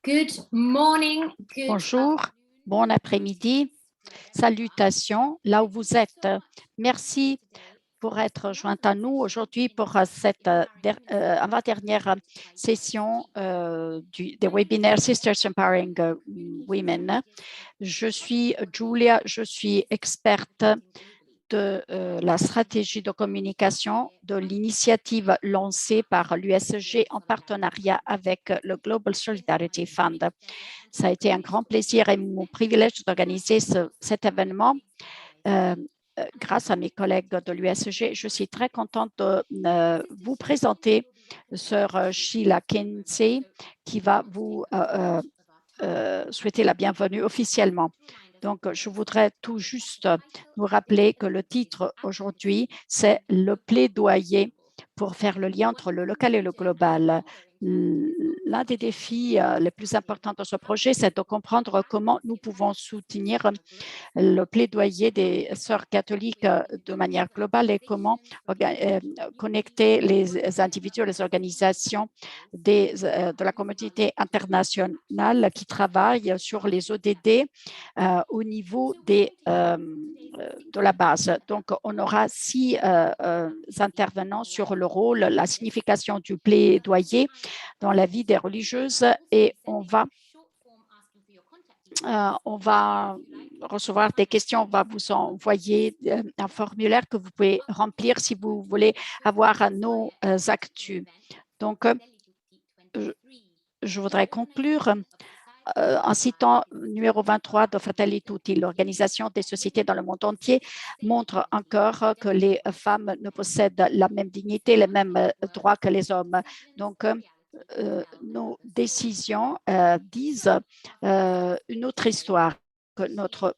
Good morning, good Bonjour, bon après-midi, salutations là où vous êtes. Merci pour être joint à nous aujourd'hui pour cette avant-dernière session des webinaires Sisters Empowering Women. Je suis Julia, je suis experte de la stratégie de communication de l'initiative lancée par l'USG en partenariat avec le Global Solidarity Fund. Ça a été un grand plaisir et mon privilège d'organiser cet événement grâce à mes collègues de l'USG. Je suis très contente de vous présenter Sœur Sheila Kinsey qui va vous souhaiter la bienvenue officiellement. Donc, je voudrais tout juste vous rappeler que le titre aujourd'hui, c'est le plaidoyer pour faire le lien entre le local et le global. L'un des défis les plus importants de ce projet, c'est de comprendre comment nous pouvons soutenir le plaidoyer des sœurs catholiques de manière globale et comment connecter les individus, les organisations de la communauté internationale qui travaillent sur les ODD au niveau de la base. Donc, on aura 6 intervenants sur le rôle, la signification du plaidoyer dans la vie des religieuses et on va recevoir des questions, on va vous envoyer un formulaire que vous pouvez remplir si vous voulez avoir nos actus. Donc, je voudrais conclure en citant numéro 23 de Fratelli Tutti, l'Organisation des sociétés dans le monde entier montre encore que les femmes ne possèdent la même dignité, les mêmes droits que les hommes. Donc, nos décisions disent une autre histoire que notre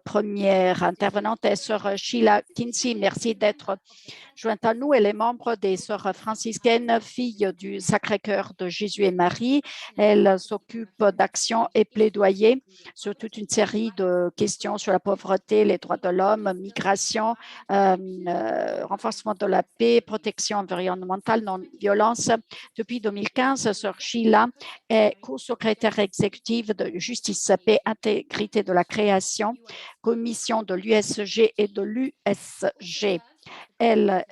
première intervenante est Sœur Sheila Kinsey. Merci d'être jointe à nous. Elle est membre des Sœurs franciscaines, fille du Sacré-Cœur de Jésus et Marie. Elle s'occupe d'actions et plaidoyer sur toute une série de questions sur la pauvreté, les droits de l'homme, migration, renforcement de la paix, protection environnementale, non-violence. Depuis 2015, Sœur Sheila est co-secrétaire exécutive de Justice, Paix, Intégrité de la création, commission de l'USG et de l'USG. Elle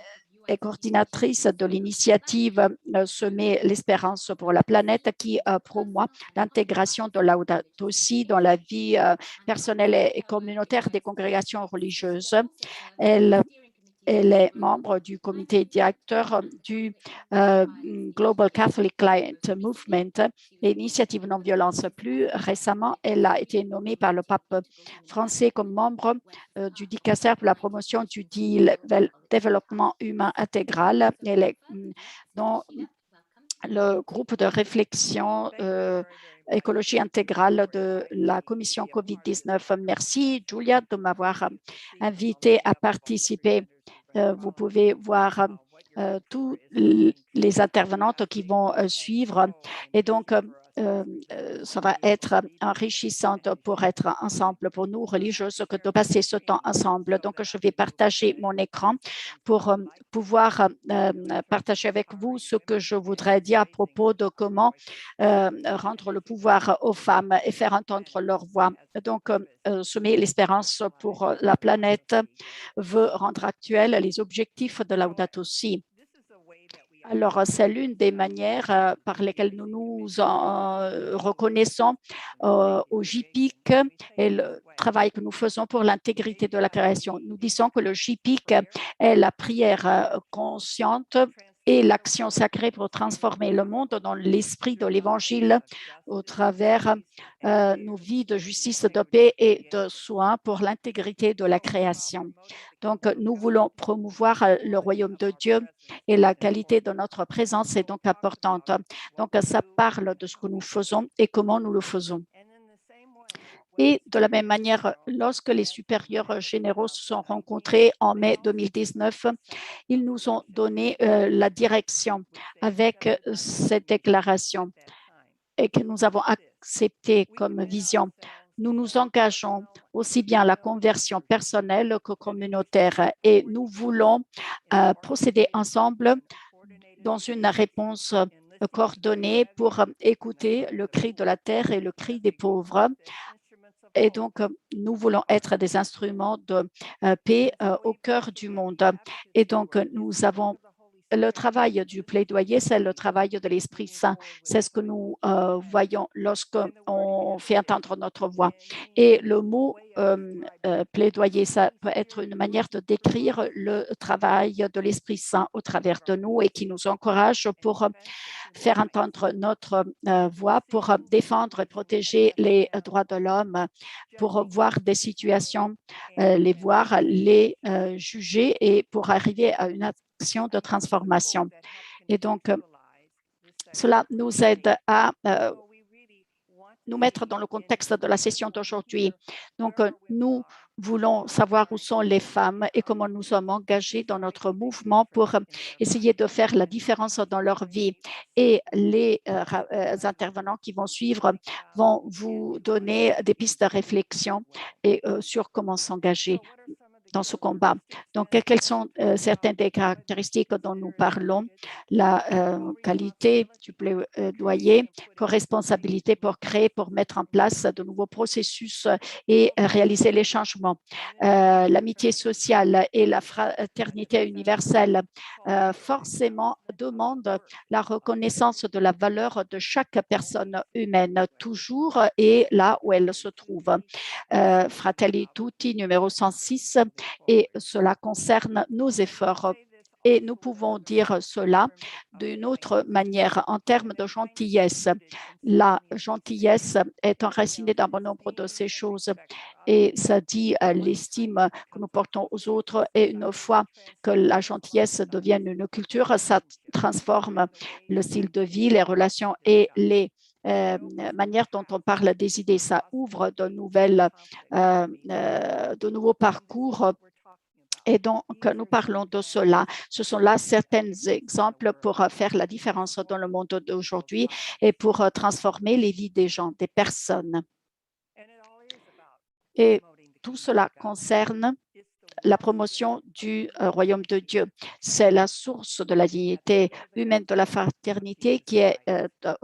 est coordinatrice de l'initiative Semer l'espérance pour la planète qui promeut l'intégration de Laudato Si dans la vie personnelle et communautaire des congrégations religieuses. Elle est membre du comité directeur du Global Catholic Client Movement et Initiative Non-Violence. Plus récemment, elle a été nommée par le pape français comme membre du dicaster pour la promotion du développement humain intégral. Elle est dans le groupe de réflexion écologie intégrale de la commission COVID-19. Merci, Julia, de m'avoir invité à participer. Vous pouvez voir tous les intervenantes qui vont suivre. Et donc, ça va être enrichissant pour être ensemble, pour nous, religieuses, que de passer ce temps ensemble. Donc, je vais partager mon écran pour pouvoir partager avec vous ce que je voudrais dire à propos de comment rendre le pouvoir aux femmes et faire entendre leur voix. Donc, Semer l'espérance pour la planète veut rendre actuels les objectifs de Laudato Si. Alors, c'est l'une des manières par lesquelles nous nous reconnaissons au JPIC et le travail que nous faisons pour l'intégrité de la création. Nous disons que le JPIC est la prière consciente et l'action sacrée pour transformer le monde dans l'esprit de l'Évangile au travers nos vies de justice, de paix et de soins pour l'intégrité de la création. Donc, nous voulons promouvoir le royaume de Dieu et la qualité de notre présence est donc importante. Donc, ça parle de ce que nous faisons et comment nous le faisons. Et de la même manière, lorsque les supérieurs généraux se sont rencontrés en mai 2019, ils nous ont donné la direction avec cette déclaration et que nous avons accepté comme vision. Nous nous engageons aussi bien à la conversion personnelle que communautaire et nous voulons procéder ensemble dans une réponse coordonnés pour écouter le cri de la terre et le cri des pauvres. Et donc, nous voulons être des instruments de paix au cœur du monde. Et donc, nous avons le travail du plaidoyer, c'est le travail de l'Esprit Saint. C'est ce que nous voyons lorsqu'on fait entendre notre voix. Et le mot plaidoyer, ça peut être une manière de décrire le travail de l'Esprit Saint au travers de nous et qui nous encourage pour faire entendre notre voix, pour défendre et protéger les droits de l'homme, pour voir des situations, les voir, les juger et pour arriver à une action de transformation. Et donc, cela nous aide à nous mettre dans le contexte de la session d'aujourd'hui. Donc, nous voulons savoir où sont les femmes et comment nous sommes engagés dans notre mouvement pour essayer de faire la différence dans leur vie. Et les intervenants qui vont suivre vont vous donner des pistes de réflexion et, sur comment s'engager dans ce combat. Donc, quelles sont certaines des caractéristiques dont nous parlons? La qualité du plaidoyer, co-responsabilité pour créer, pour mettre en place de nouveaux processus et réaliser les changements. L'amitié sociale et la fraternité universelle forcément demandent la reconnaissance de la valeur de chaque personne humaine, toujours et là où elle se trouve. Fratelli Tutti, numéro 106, et cela concerne nos efforts. Et nous pouvons dire cela d'une autre manière en termes de gentillesse. La gentillesse est enracinée dans bon nombre de ces choses et ça dit l'estime que nous portons aux autres. Et une fois que la gentillesse devient une culture, ça transforme le style de vie, les relations et les manière dont on parle des idées. Ça ouvre de nouveaux parcours. Et donc, nous parlons de cela. Ce sont là certains exemples pour faire la différence dans le monde d'aujourd'hui et pour transformer les vies des gens, des personnes. Et tout cela concerne la promotion du royaume de Dieu. C'est la source de la dignité humaine, de la fraternité qui est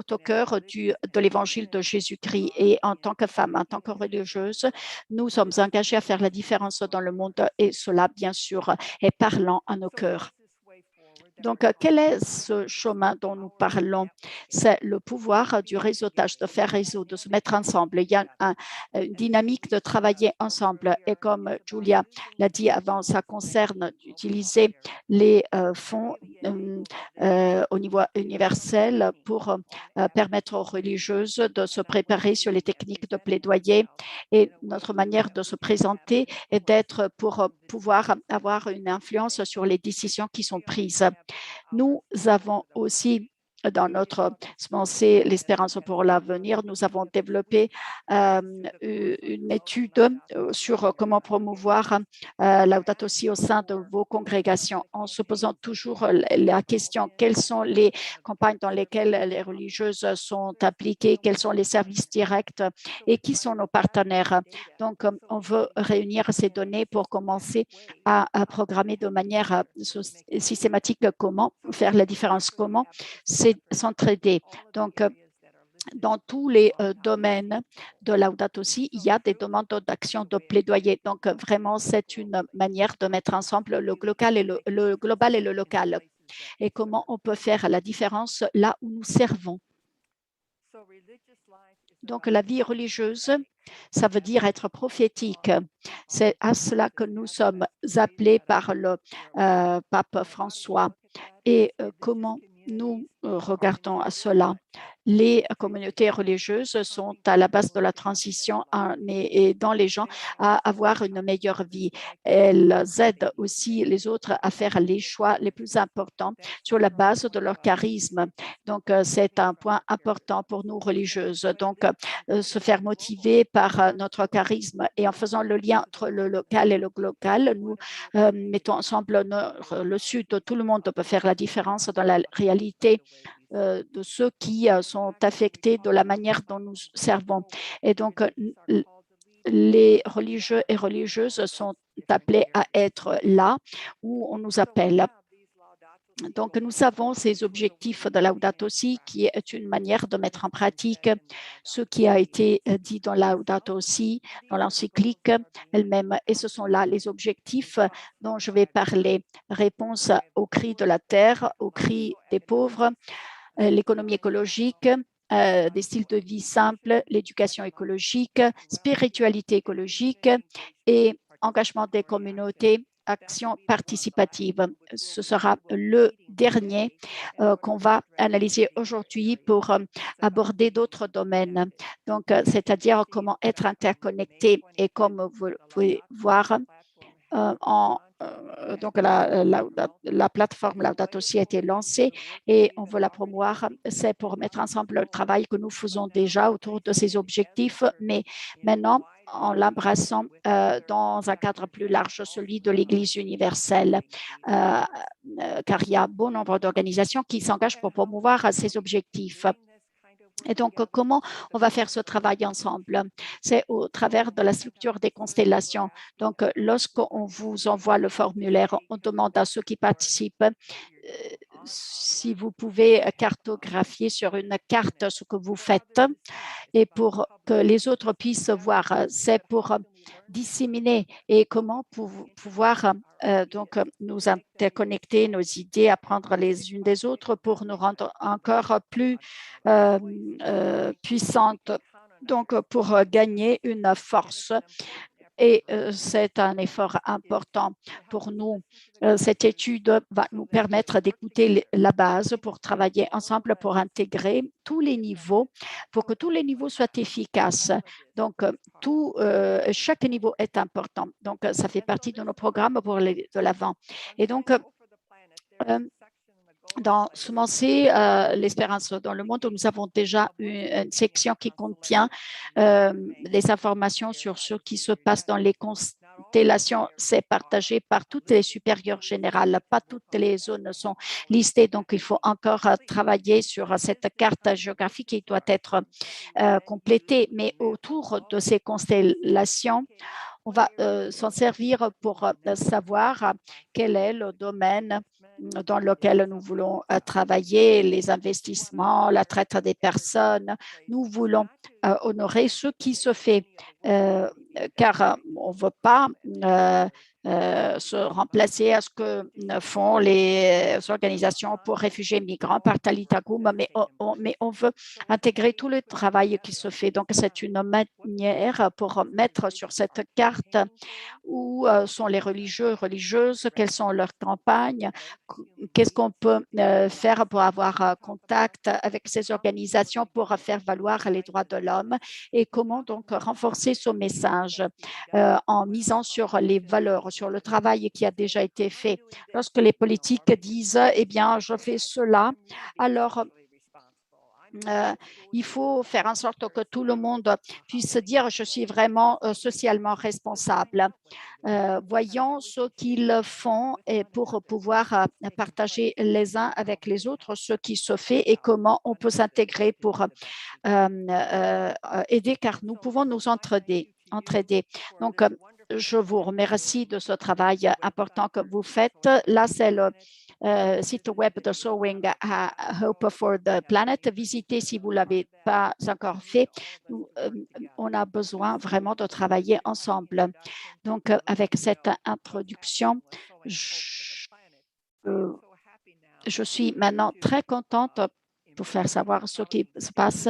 au cœur de l'évangile de Jésus-Christ. Et en tant que femme, en tant que religieuse, nous sommes engagés à faire la différence dans le monde et cela, bien sûr, est parlant à nos cœurs. Donc, quel est ce chemin dont nous parlons? C'est le pouvoir du réseautage, de faire réseau, de se mettre ensemble. Il y a une dynamique de travailler ensemble. Et comme Julia l'a dit avant, ça concerne d'utiliser les fonds au niveau universel pour permettre aux religieuses de se préparer sur les techniques de plaidoyer. Et notre manière de se présenter est d'être pour pouvoir avoir une influence sur les décisions qui sont prises. Nous avons aussi dans notre pensée l'espérance pour l'avenir, nous avons développé une étude sur comment promouvoir Laudato Si au sein de vos congrégations en se posant toujours la question quelles sont les campagnes dans lesquelles les religieuses sont impliquées, quels sont les services directs et qui sont nos partenaires. Donc, on veut réunir ces données pour commencer à programmer de manière systématique comment faire la différence, comment s'entraider. Donc, dans tous les domaines de Laudato Si, il y a des demandes d'action, de plaidoyer. Donc, vraiment, c'est une manière de mettre ensemble le global et le local et comment on peut faire la différence là où nous servons. Donc, la vie religieuse, ça veut dire être prophétique. C'est à cela que nous sommes appelés par le pape François. Et comment nous regardons à cela? Les communautés religieuses sont à la base de la transition et aidant les gens à avoir une meilleure vie. Elles aident aussi les autres à faire les choix les plus importants sur la base de leur charisme. Donc, c'est un point important pour nous religieuses. Donc, se faire motiver par notre charisme et en faisant le lien entre le local et le global, nous mettons ensemble le nord, le sud. Tout le monde peut faire la différence dans la réalité de ceux qui sont affectés de la manière dont nous servons. Et donc, les religieux et religieuses sont appelés à être là où on nous appelle. Donc, nous avons ces objectifs de Laudato Si, qui est une manière de mettre en pratique ce qui a été dit dans Laudato Si, dans l'encyclique elle-même. Et ce sont là les objectifs dont je vais parler. Réponse aux cris de la terre, aux cris des pauvres, l'économie écologique, des styles de vie simples, l'éducation écologique, spiritualité écologique et engagement des communautés, action participative. Ce sera le dernier qu'on va analyser aujourd'hui pour aborder d'autres domaines. Donc, c'est-à-dire comment être interconnecté et comme vous pouvez voir, donc la plateforme Laudato Si a été lancée et on veut la promouvoir. C'est pour mettre ensemble le travail que nous faisons déjà autour de ces objectifs, mais maintenant en l'embrassant dans un cadre plus large, celui de l'Église universelle, car il y a bon nombre d'organisations qui s'engagent pour promouvoir ces objectifs. Et donc, comment on va faire ce travail ensemble? C'est au travers de la structure des constellations. Donc, lorsqu'on vous envoie le formulaire, on demande à ceux qui participent si vous pouvez cartographier sur une carte ce que vous faites et pour que les autres puissent voir. C'est pour disséminer et comment pouvoir donc nous interconnecter nos idées, apprendre les unes des autres pour nous rendre encore plus puissantes. Donc, pour gagner une force. Et c'est un effort important pour nous. Cette étude va nous permettre d'écouter la base pour travailler ensemble pour intégrer tous les niveaux, pour que tous les niveaux soient efficaces. Donc, chaque niveau est important. Donc, ça fait partie de nos programmes pour de l'avant. Et donc, dans Semencer l'espérance dans le monde, nous avons déjà une section qui contient des informations sur ce qui se passe dans les constellations. C'est partagé par toutes les supérieures générales. Pas toutes les zones sont listées, donc il faut encore travailler sur cette carte géographique qui doit être complétée. Mais autour de ces constellations, on va s'en servir pour savoir quel est le domaine dans lequel nous voulons travailler, les investissements, la traite des personnes. Nous voulons honorer ce qui se fait, car on ne veut pas se remplacer à ce que font les organisations pour réfugiés migrants par Talita Kum, mais on veut intégrer tout le travail qui se fait. Donc, c'est une manière pour mettre sur cette carte où sont les religieux, religieuses, quelles sont leurs campagnes, qu'est-ce qu'on peut faire pour avoir contact avec ces organisations pour faire valoir les droits de l'homme et comment donc renforcer ce message en misant sur les valeurs, sur le travail qui a déjà été fait. Lorsque les politiques disent, eh bien, je fais cela, alors il faut faire en sorte que tout le monde puisse dire je suis vraiment socialement responsable. Voyons ce qu'ils font et pour pouvoir partager les uns avec les autres ce qui se fait et comment on peut s'intégrer pour aider, car nous pouvons nous entraider. Donc, je vous remercie de ce travail important que vous faites. Là, c'est le site web de Sowing Hope for the Planet. Visitez si vous ne l'avez pas encore fait. On a besoin vraiment de travailler ensemble. Donc, avec cette introduction, je suis maintenant très contente pour faire savoir ce qui se passe,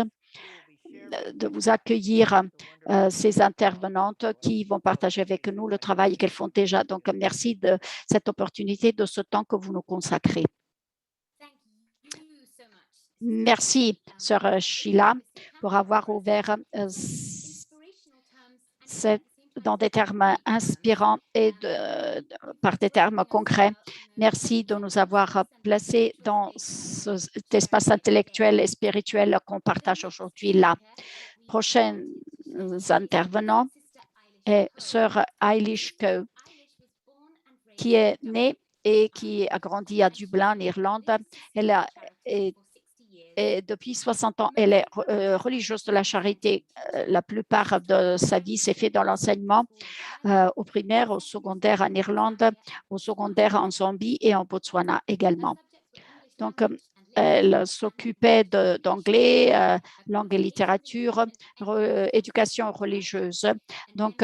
de vous accueillir ces intervenantes qui vont partager avec nous le travail qu'elles font déjà. Donc, merci de cette opportunité, de ce temps que vous nous consacrez. Merci, Sœur Sheila, pour avoir ouvert dans des termes inspirants et par des termes concrets. Merci de nous avoir placés dans cet espace intellectuel et spirituel qu'on partage aujourd'hui là. Prochains intervenants est Sœur Eilish Coe, qui est née et qui a grandi à Dublin, en Irlande. Et depuis 60 ans, elle est religieuse de la charité. La plupart de sa vie s'est fait dans l'enseignement au primaire, au secondaire en Irlande, au secondaire en Zambie et en Botswana également. Donc, elle s'occupait d'anglais, langue et littérature, éducation religieuse. Donc,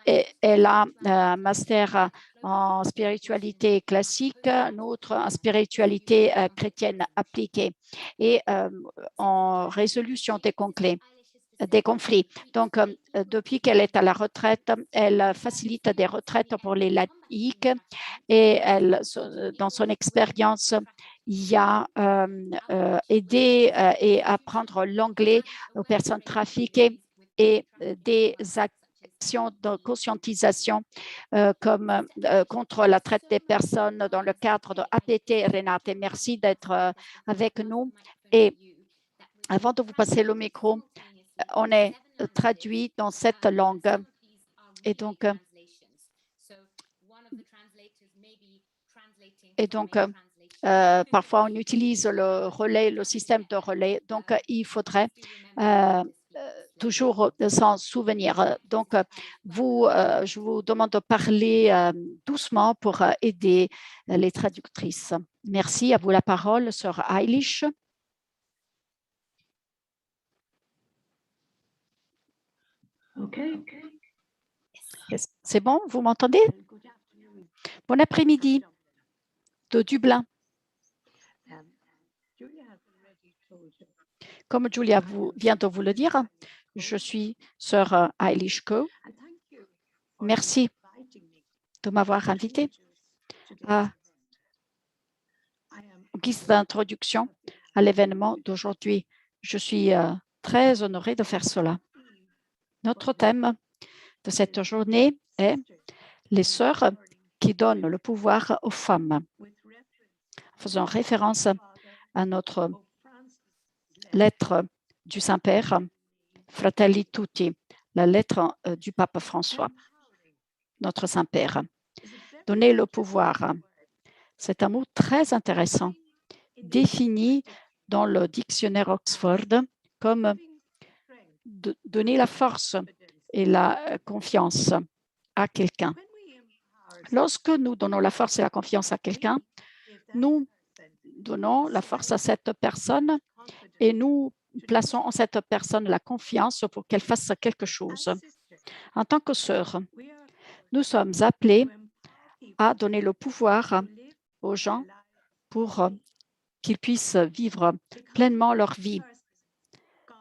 elle a un master en spiritualité classique, un autre en spiritualité chrétienne appliquée et en résolution des conflits. Donc, depuis qu'elle est à la retraite, elle facilite des retraites pour les laïcs et dans son expérience, il a aidé et apprendre l'anglais aux personnes trafiquées et des actions de conscientisation comme contre la traite des personnes dans le cadre de APT. Renate, merci d'être avec nous. Et avant de vous passer le micro, on est traduit dans cette langue. Et donc, parfois, on utilise le relais, le système de relais. Donc, il faudrait toujours s'en souvenir. Donc, je vous demande de parler doucement pour aider les traductrices. Merci. À vous la parole, Sœur Eilish. OK. C'est bon, vous m'entendez? Bon après-midi de Dublin. Comme Julia vient de vous le dire, je suis Sœur Eilish Coe. Merci de m'avoir invité en guise d'introduction à l'événement d'aujourd'hui. Je suis très honorée de faire cela. Notre thème de cette journée est les sœurs qui donnent le pouvoir aux femmes. Faisons référence à notre lettre du Saint-Père, Fratelli Tutti, la lettre du pape François, notre Saint-Père. Donner le pouvoir, c'est un mot très intéressant, défini dans le dictionnaire Oxford comme donner la force et la confiance à quelqu'un. Lorsque nous donnons la force et la confiance à quelqu'un, nous donnons la force à cette personne et nous plaçons en cette personne la confiance pour qu'elle fasse quelque chose. En tant que sœurs, nous sommes appelés à donner le pouvoir aux gens pour qu'ils puissent vivre pleinement leur vie,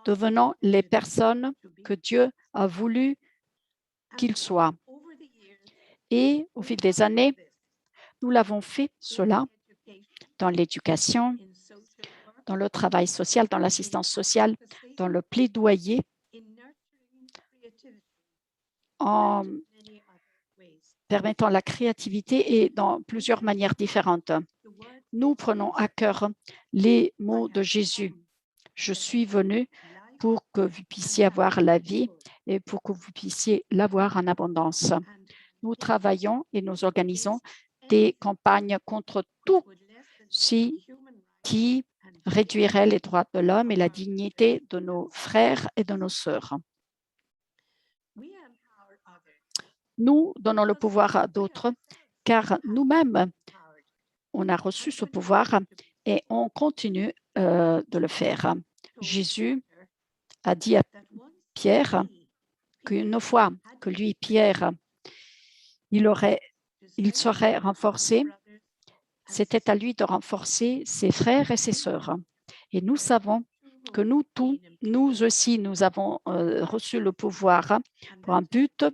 devenant les personnes que Dieu a voulu qu'ils soient. Et au fil des années, nous l'avons fait cela dans l'éducation, dans le travail social, dans l'assistance sociale, dans le plaidoyer, en permettant la créativité et dans plusieurs manières différentes. Nous prenons à cœur les mots de Jésus. Je suis venu pour que vous puissiez avoir la vie et pour que vous puissiez l'avoir en abondance. Nous travaillons et nous organisons des campagnes contre tout ce qui réduirait les droits de l'homme et la dignité de nos frères et de nos sœurs. Nous donnons le pouvoir à d'autres car nous-mêmes, on a reçu ce pouvoir et on continue de le faire. Jésus a dit à Pierre qu'une fois que lui, Pierre, il serait renforcé, c'était à lui de renforcer ses frères et ses sœurs. Et nous savons que nous tous, nous aussi, nous avons reçu le pouvoir pour un but,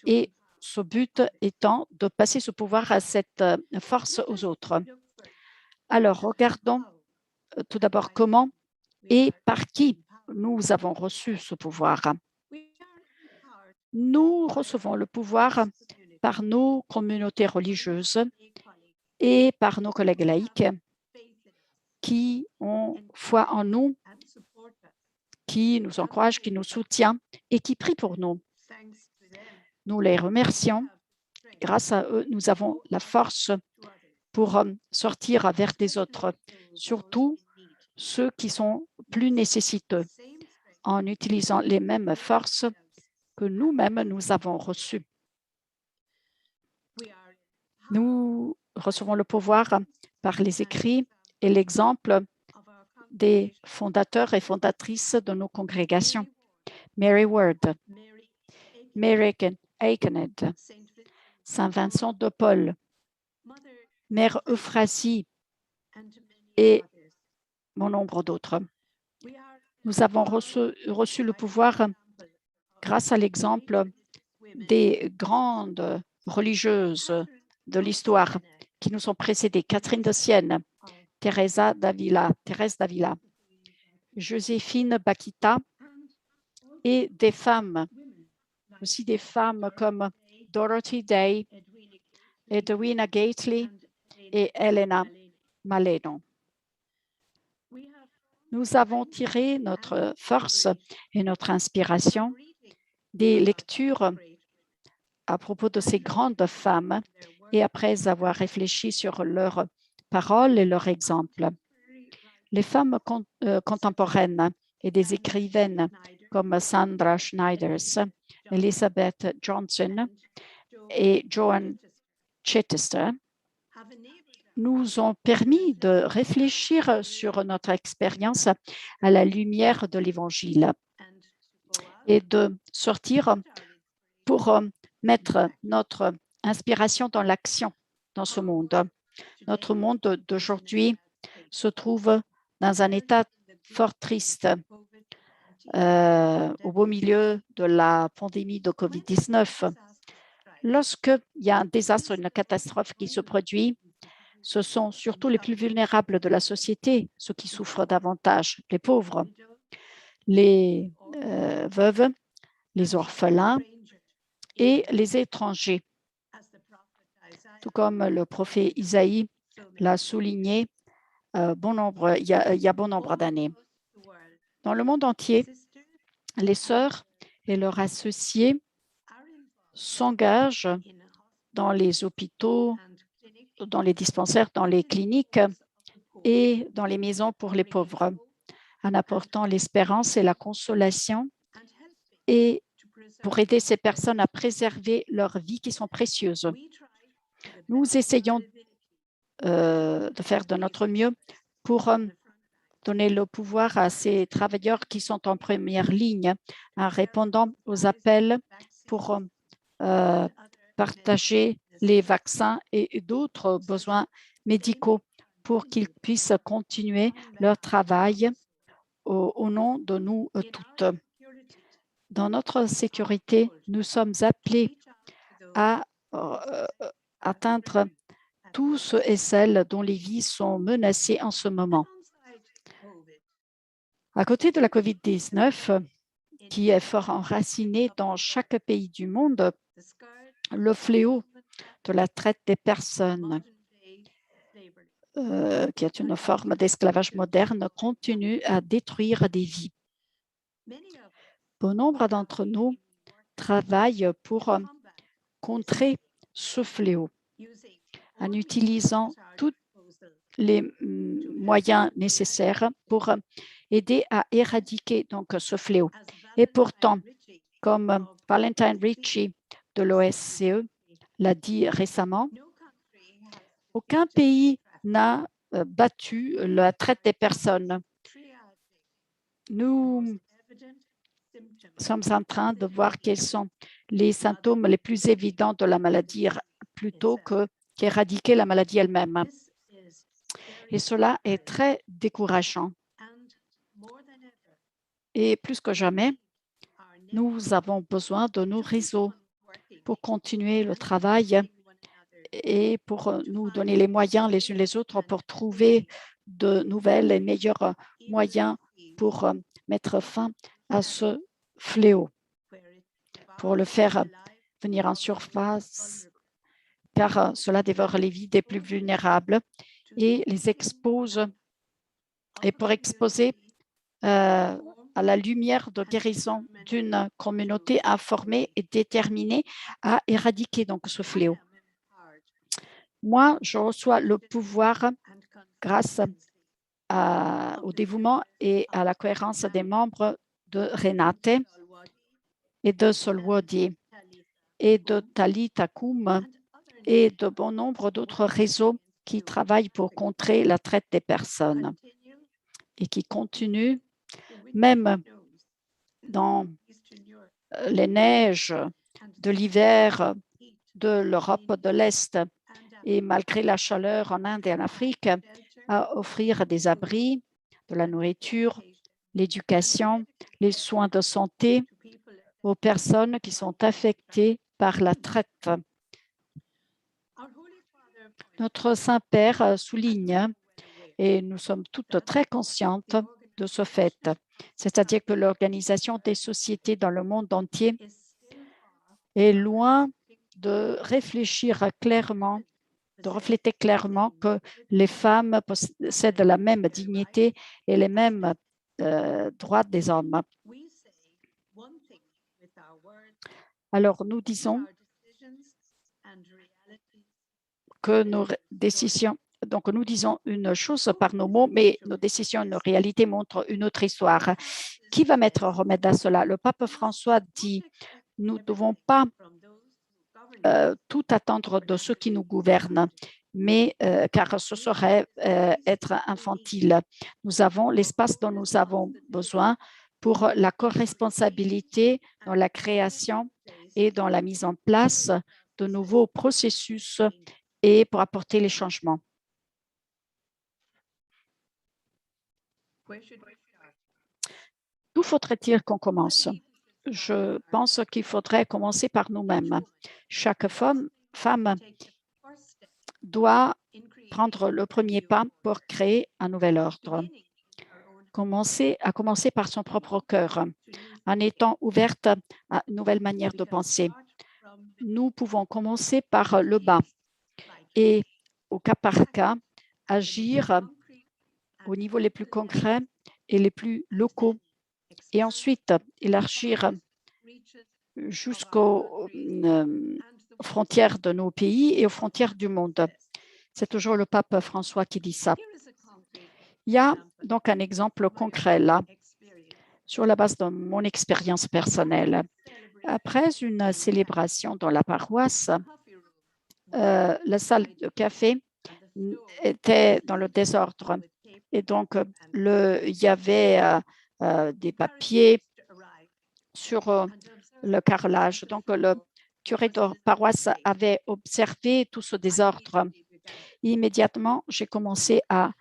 et ce but étant de passer ce pouvoir à cette force aux autres. Alors, regardons tout d'abord comment et par qui nous avons reçu ce pouvoir. Nous recevons le pouvoir par nos communautés religieuses et par nos collègues laïcs qui ont foi en nous, qui nous encouragent, qui nous soutiennent et qui prient pour nous. Nous les remercions. Grâce à eux, nous avons la force pour sortir vers des autres, surtout ceux qui sont plus nécessiteux, en utilisant les mêmes forces que nous-mêmes nous avons reçues. Nous recevons le pouvoir par les écrits est l'exemple des fondateurs et fondatrices de nos congrégations. Mary Ward, Mary Aikenhead, Saint Vincent de Paul, Mère Euphrasie et bon nombre d'autres. Nous avons reçu le pouvoir grâce à l'exemple des grandes religieuses de l'histoire qui nous ont précédées, Catherine de Sienne, Thérèse d'Avila, Joséphine Bakhita, et des femmes, aussi des femmes comme Dorothy Day, Edwina Gately et Elena Maleno. Nous avons tiré notre force et notre inspiration des lectures à propos de ces grandes femmes et après avoir réfléchi sur leurs paroles et leurs exemples. Les femmes contemporaines et des écrivaines comme Sandra Schneiders, Elizabeth Johnson et Joan Chittister nous ont permis de réfléchir sur notre expérience à la lumière de l'Évangile et de sortir pour mettre notre inspiration dans l'action dans ce monde. Notre monde d'aujourd'hui se trouve dans un état fort triste au beau milieu de la pandémie de COVID-19. Lorsqu'il y a un désastre, une catastrophe qui se produit, ce sont surtout les plus vulnérables de la société, ceux qui souffrent davantage, les pauvres, les veuves, les orphelins et les étrangers. Tout comme le prophète Isaïe l'a souligné il y a bon nombre d'années. Dans le monde entier, les sœurs et leurs associés s'engagent dans les hôpitaux, dans les dispensaires, dans les cliniques et dans les maisons pour les pauvres, en apportant l'espérance et la consolation et pour aider ces personnes à préserver leurs vies qui sont précieuses. Nous essayons de faire de notre mieux pour donner le pouvoir à ces travailleurs qui sont en première ligne en répondant aux appels pour partager les vaccins et d'autres besoins médicaux pour qu'ils puissent continuer leur travail au nom de nous toutes. Dans notre sécurité, nous sommes appelés à atteindre tous ceux et celles dont les vies sont menacées en ce moment. À côté de la COVID-19, qui est fort enraciné dans chaque pays du monde, le fléau de la traite des personnes, qui est une forme d'esclavage moderne, continue à détruire des vies. Bon nombre d'entre nous travaillent pour contrer ce fléau en utilisant tous les moyens nécessaires pour aider à éradiquer donc ce fléau. Et pourtant, comme Valentine Ritchie de l'OSCE l'a dit récemment, aucun pays n'a battu la traite des personnes. Nous sommes en train de voir quels sont les symptômes les plus évidents de la maladie plutôt qu'éradiquer la maladie elle-même. Et cela est très décourageant. Et plus que jamais, nous avons besoin de nos réseaux pour continuer le travail et pour nous donner les moyens les uns les autres pour trouver de nouvelles et meilleurs moyens pour mettre fin à ce fléau, pour le faire venir en surface, car cela dévore les vies des plus vulnérables et les expose, et pour exposer à la lumière de guérison d'une communauté informée et déterminée à éradiquer donc ce fléau. Moi, je reçois le pouvoir grâce au dévouement et à la cohérence des membres de Renate et de Solwadi et de Tali Takum et de bon nombre d'autres réseaux qui travaillent pour contrer la traite des personnes et qui continuent même dans les neiges de l'hiver de l'Europe de l'Est et malgré la chaleur en Inde et en Afrique, à offrir des abris, de la nourriture, l'éducation, les soins de santé aux personnes qui sont affectées par la traite. Notre Saint-Père souligne, et nous sommes toutes très conscientes de ce fait, c'est-à-dire que l'Organisation des sociétés dans le monde entier est loin de réfléchir clairement, de refléter clairement que les femmes possèdent la même dignité et les mêmes droits des hommes. Alors, nous disons que nos décisions, donc nous disons une chose par nos mots, mais nos décisions, nos réalités montrent une autre histoire. Qui va mettre remède à cela? Le pape François dit, nous ne devons pas tout attendre de ceux qui nous gouvernent, mais car ce serait être infantile. Nous avons l'espace dont nous avons besoin pour la co-responsabilité dans la création et dans la mise en place de nouveaux processus et pour apporter les changements. D'où faudrait-il qu'on commence? Je pense qu'il faudrait commencer par nous-mêmes. Chaque femme doit prendre le premier pas pour créer un nouvel ordre. À commencer par son propre cœur, en étant ouverte à une nouvelle manière de penser. Nous pouvons commencer par le bas et au cas par cas, agir au niveau les plus concrets et les plus locaux et ensuite élargir jusqu'aux frontières de nos pays et aux frontières du monde. C'est toujours le pape François qui dit ça. Il y a donc un exemple concret là, sur la base de mon expérience personnelle. Après une célébration dans la paroisse, la salle de café était dans le désordre. Et donc, il y avait des papiers sur le carrelage. Donc, le curé de paroisse avait observé tout ce désordre. Immédiatement, j'ai commencé à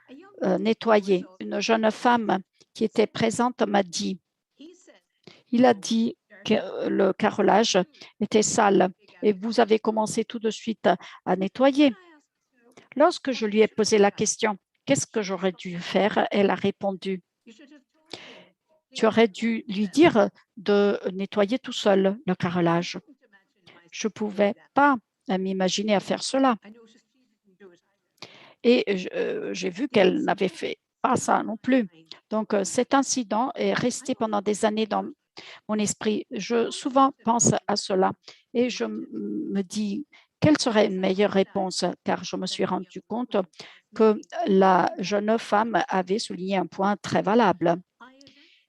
nettoyer. Une jeune femme qui était présente m'a dit, il a dit que le carrelage était sale et vous avez commencé tout de suite à nettoyer. Lorsque je lui ai posé la question, qu'est-ce que j'aurais dû faire? Elle a répondu, tu aurais dû lui dire de nettoyer tout seul le carrelage. Je ne pouvais pas m'imaginer à faire cela. Et j'ai vu qu'elle n'avait fait pas ça non plus. Donc, cet incident est resté pendant des années dans mon esprit. Je souvent pense à cela et je me dis, quelle serait une meilleure réponse? Car je me suis rendu compte que la jeune femme avait souligné un point très valable.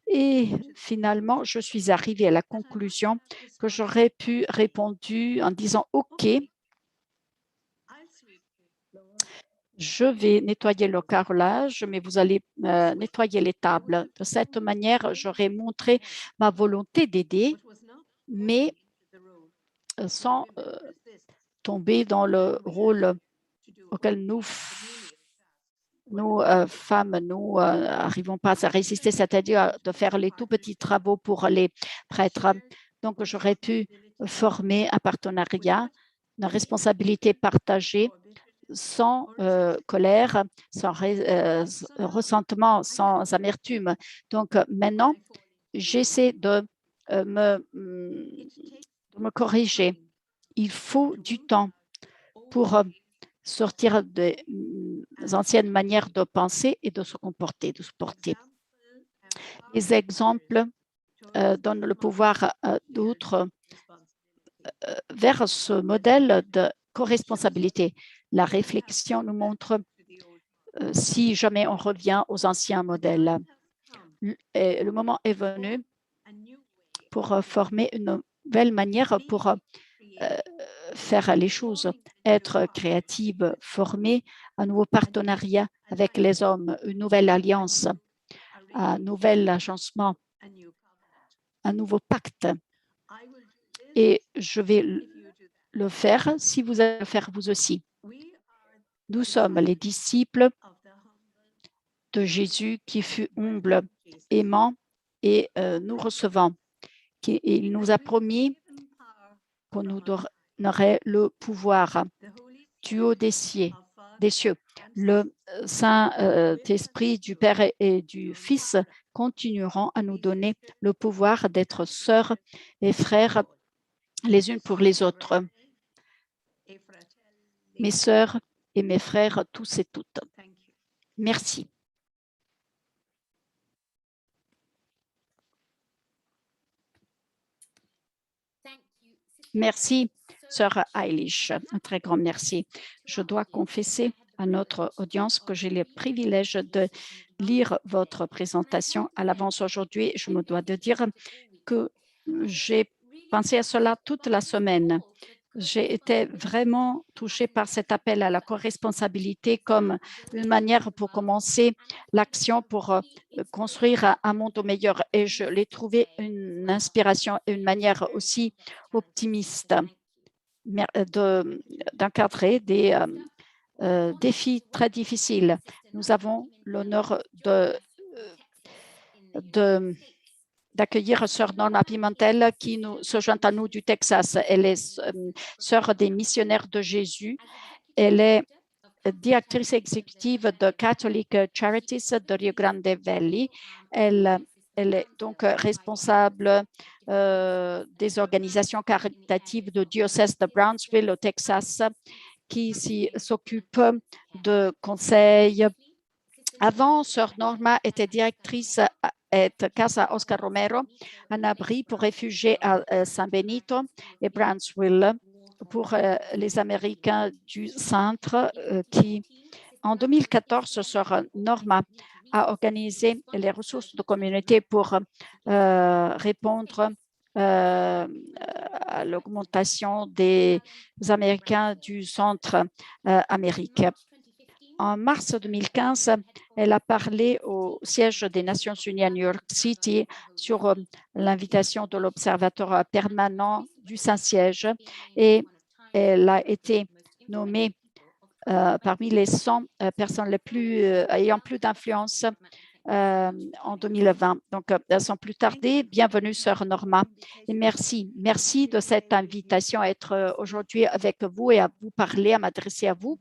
Et finalement, je suis arrivée à la conclusion que j'aurais pu répondre en disant « OK, je vais nettoyer le carrelage, mais vous allez nettoyer les tables. » De cette manière, j'aurais montré ma volonté d'aider, mais sans tomber dans le rôle auquel nous femmes, nous n'arrivons pas à résister, c'est-à-dire de faire les tout petits travaux pour les prêtres. Donc, j'aurais pu former un partenariat, une responsabilité partagée, sans colère, sans ressentement, sans amertume. Donc, maintenant, j'essaie de me corriger. Il faut du temps pour sortir des anciennes manières de penser et de se comporter, de se porter. Les exemples donnent le pouvoir à d'autres vers ce modèle de co-responsabilité. La réflexion nous montre si jamais on revient aux anciens modèles. Le moment est venu pour former une nouvelle manière pour faire les choses, être créative, former un nouveau partenariat avec les hommes, une nouvelle alliance, un nouvel agencement, un nouveau pacte. Et je vais le faire si vous allez le faire vous aussi. Nous sommes les disciples de Jésus qui fut humble, aimant et nous recevant. Il nous a promis qu'on nous donnerait le pouvoir du haut des cieux. Le Saint-Esprit du Père et du Fils continueront à nous donner le pouvoir d'être sœurs et frères les unes pour les autres. Mes sœurs et mes frères, tous et toutes. Merci. Merci, sœur Eilish. Un très grand merci. Je dois confesser à notre audience que j'ai le privilège de lire votre présentation à l'avance aujourd'hui. Je me dois de dire que j'ai pensé à cela toute la semaine. J'ai été vraiment touchée par cet appel à la co-responsabilité comme une manière pour commencer l'action pour construire un monde meilleur. Et je l'ai trouvé une inspiration et une manière aussi optimiste d'encadrer des défis très difficiles. Nous avons l'honneur d'accueillir sœur Norma Pimentel qui se joint à nous du Texas. Elle est sœur des missionnaires de Jésus. Elle est directrice exécutive de Catholic Charities de Rio Grande Valley. Elle est donc responsable des organisations caritatives du diocèse de Brownsville au Texas qui s'occupe de conseils. Avant, sœur Norma était directrice à Casa Oscar Romero, un abri pour réfugiés à San Benito et Brownsville pour les Américains du centre qui, en 2014, sœur Norma a organisé les ressources de communauté pour répondre à l'augmentation des Américains du centre Amérique. En mars 2015, elle a parlé au siège des Nations Unies à New York City sur l'invitation de l'Observatoire permanent du Saint-Siège et elle a été nommée parmi les 100 personnes les plus ayant plus d'influence en 2020. Donc, sans plus tarder, bienvenue, sœur Norma. Et merci de cette invitation à être aujourd'hui avec vous et à vous parler, à m'adresser à vous.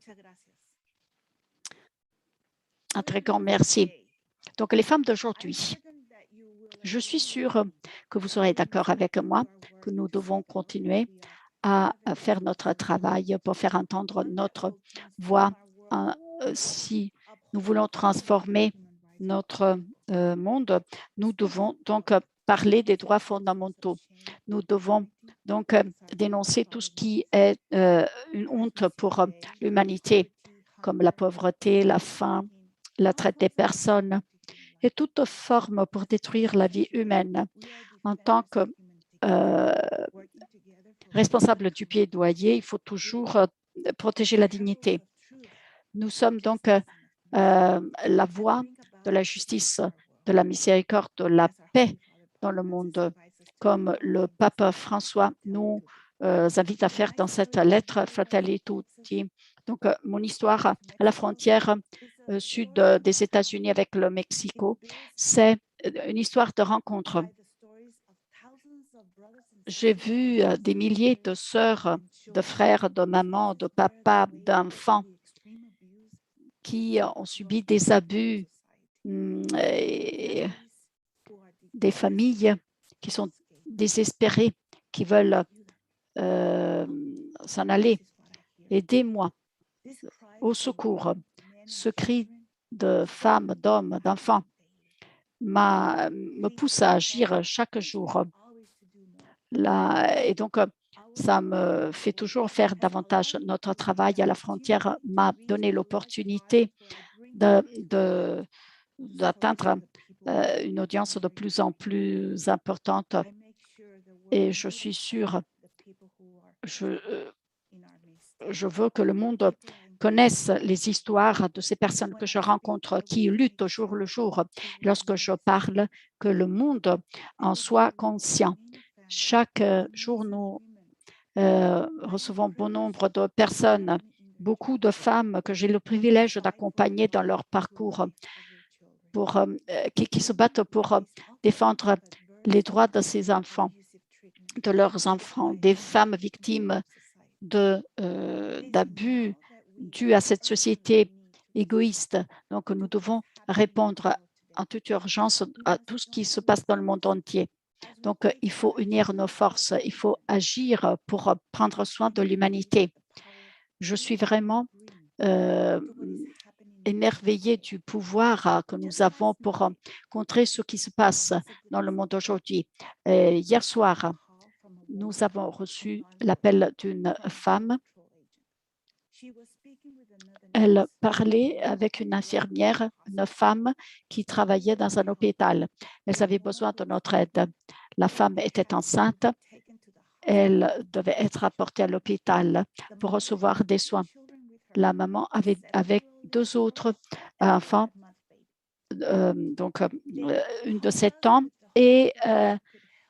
Un très grand merci. Donc, les femmes d'aujourd'hui, je suis sûre que vous serez d'accord avec moi que nous devons continuer à faire notre travail pour faire entendre notre voix si nous voulons transformer notre monde. Nous devons donc parler des droits fondamentaux. Nous devons donc dénoncer tout ce qui est une honte pour l'humanité, comme la pauvreté, la faim, la traite des personnes et toute forme pour détruire la vie humaine. En tant que responsable du plaidoyer, il faut toujours protéger la dignité. Nous sommes donc la voix de la justice, de la miséricorde, de la paix dans le monde, comme le pape François nous invite à faire dans cette lettre Fratelli Tutti. Donc, mon histoire à la frontière sud des États-Unis avec le Mexique, c'est une histoire de rencontre. J'ai vu des milliers de sœurs, de frères, de mamans, de papas, d'enfants qui ont subi des abus et des familles qui sont désespérées, qui veulent s'en aller. Aidez-moi au secours. Ce cri de femmes, d'hommes, d'enfants me pousse à agir chaque jour. Et donc, ça me fait toujours faire davantage. Notre travail à la frontière m'a donné l'opportunité d'atteindre une audience de plus en plus importante. Et je suis sûre, je veux que le monde connaisse les histoires de ces personnes que je rencontre qui luttent au jour le jour. Lorsque je parle, que le monde en soit conscient. Chaque jour, nous recevons bon nombre de personnes, beaucoup de femmes que j'ai le privilège d'accompagner dans leur parcours qui se battent pour défendre les droits de ces enfants, de leurs enfants, des femmes victimes d'abus dus à cette société égoïste. Donc, nous devons répondre en toute urgence à tout ce qui se passe dans le monde entier. Donc, il faut unir nos forces, il faut agir pour prendre soin de l'humanité. Je suis vraiment émerveillée du pouvoir que nous avons pour contrer ce qui se passe dans le monde aujourd'hui. Hier soir, nous avons reçu l'appel d'une femme. Elle parlait avec une infirmière, une femme qui travaillait dans un hôpital. Elles avaient besoin de notre aide. La femme était enceinte. Elle devait être apportée à l'hôpital pour recevoir des soins. La maman avait avec 2 autres enfants, une de 7 ans et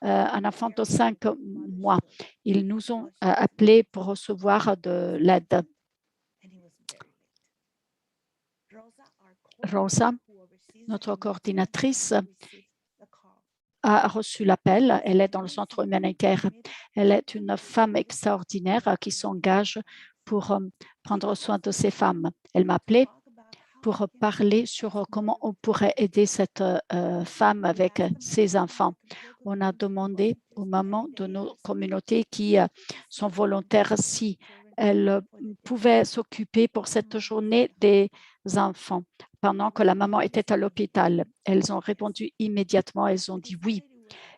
un enfant de 5 mois. Ils nous ont appelés pour recevoir de l'aide. Rosa, notre coordinatrice, a reçu l'appel. Elle est dans le centre humanitaire. Elle est une femme extraordinaire qui s'engage pour prendre soin de ces femmes. Elle m'a appelée pour parler sur comment on pourrait aider cette femme avec ses enfants. On a demandé aux mamans de nos communautés qui sont volontaires si elles pouvaient s'occuper pour cette journée des enfants pendant que la maman était à l'hôpital. Elles ont répondu immédiatement, elles ont dit oui.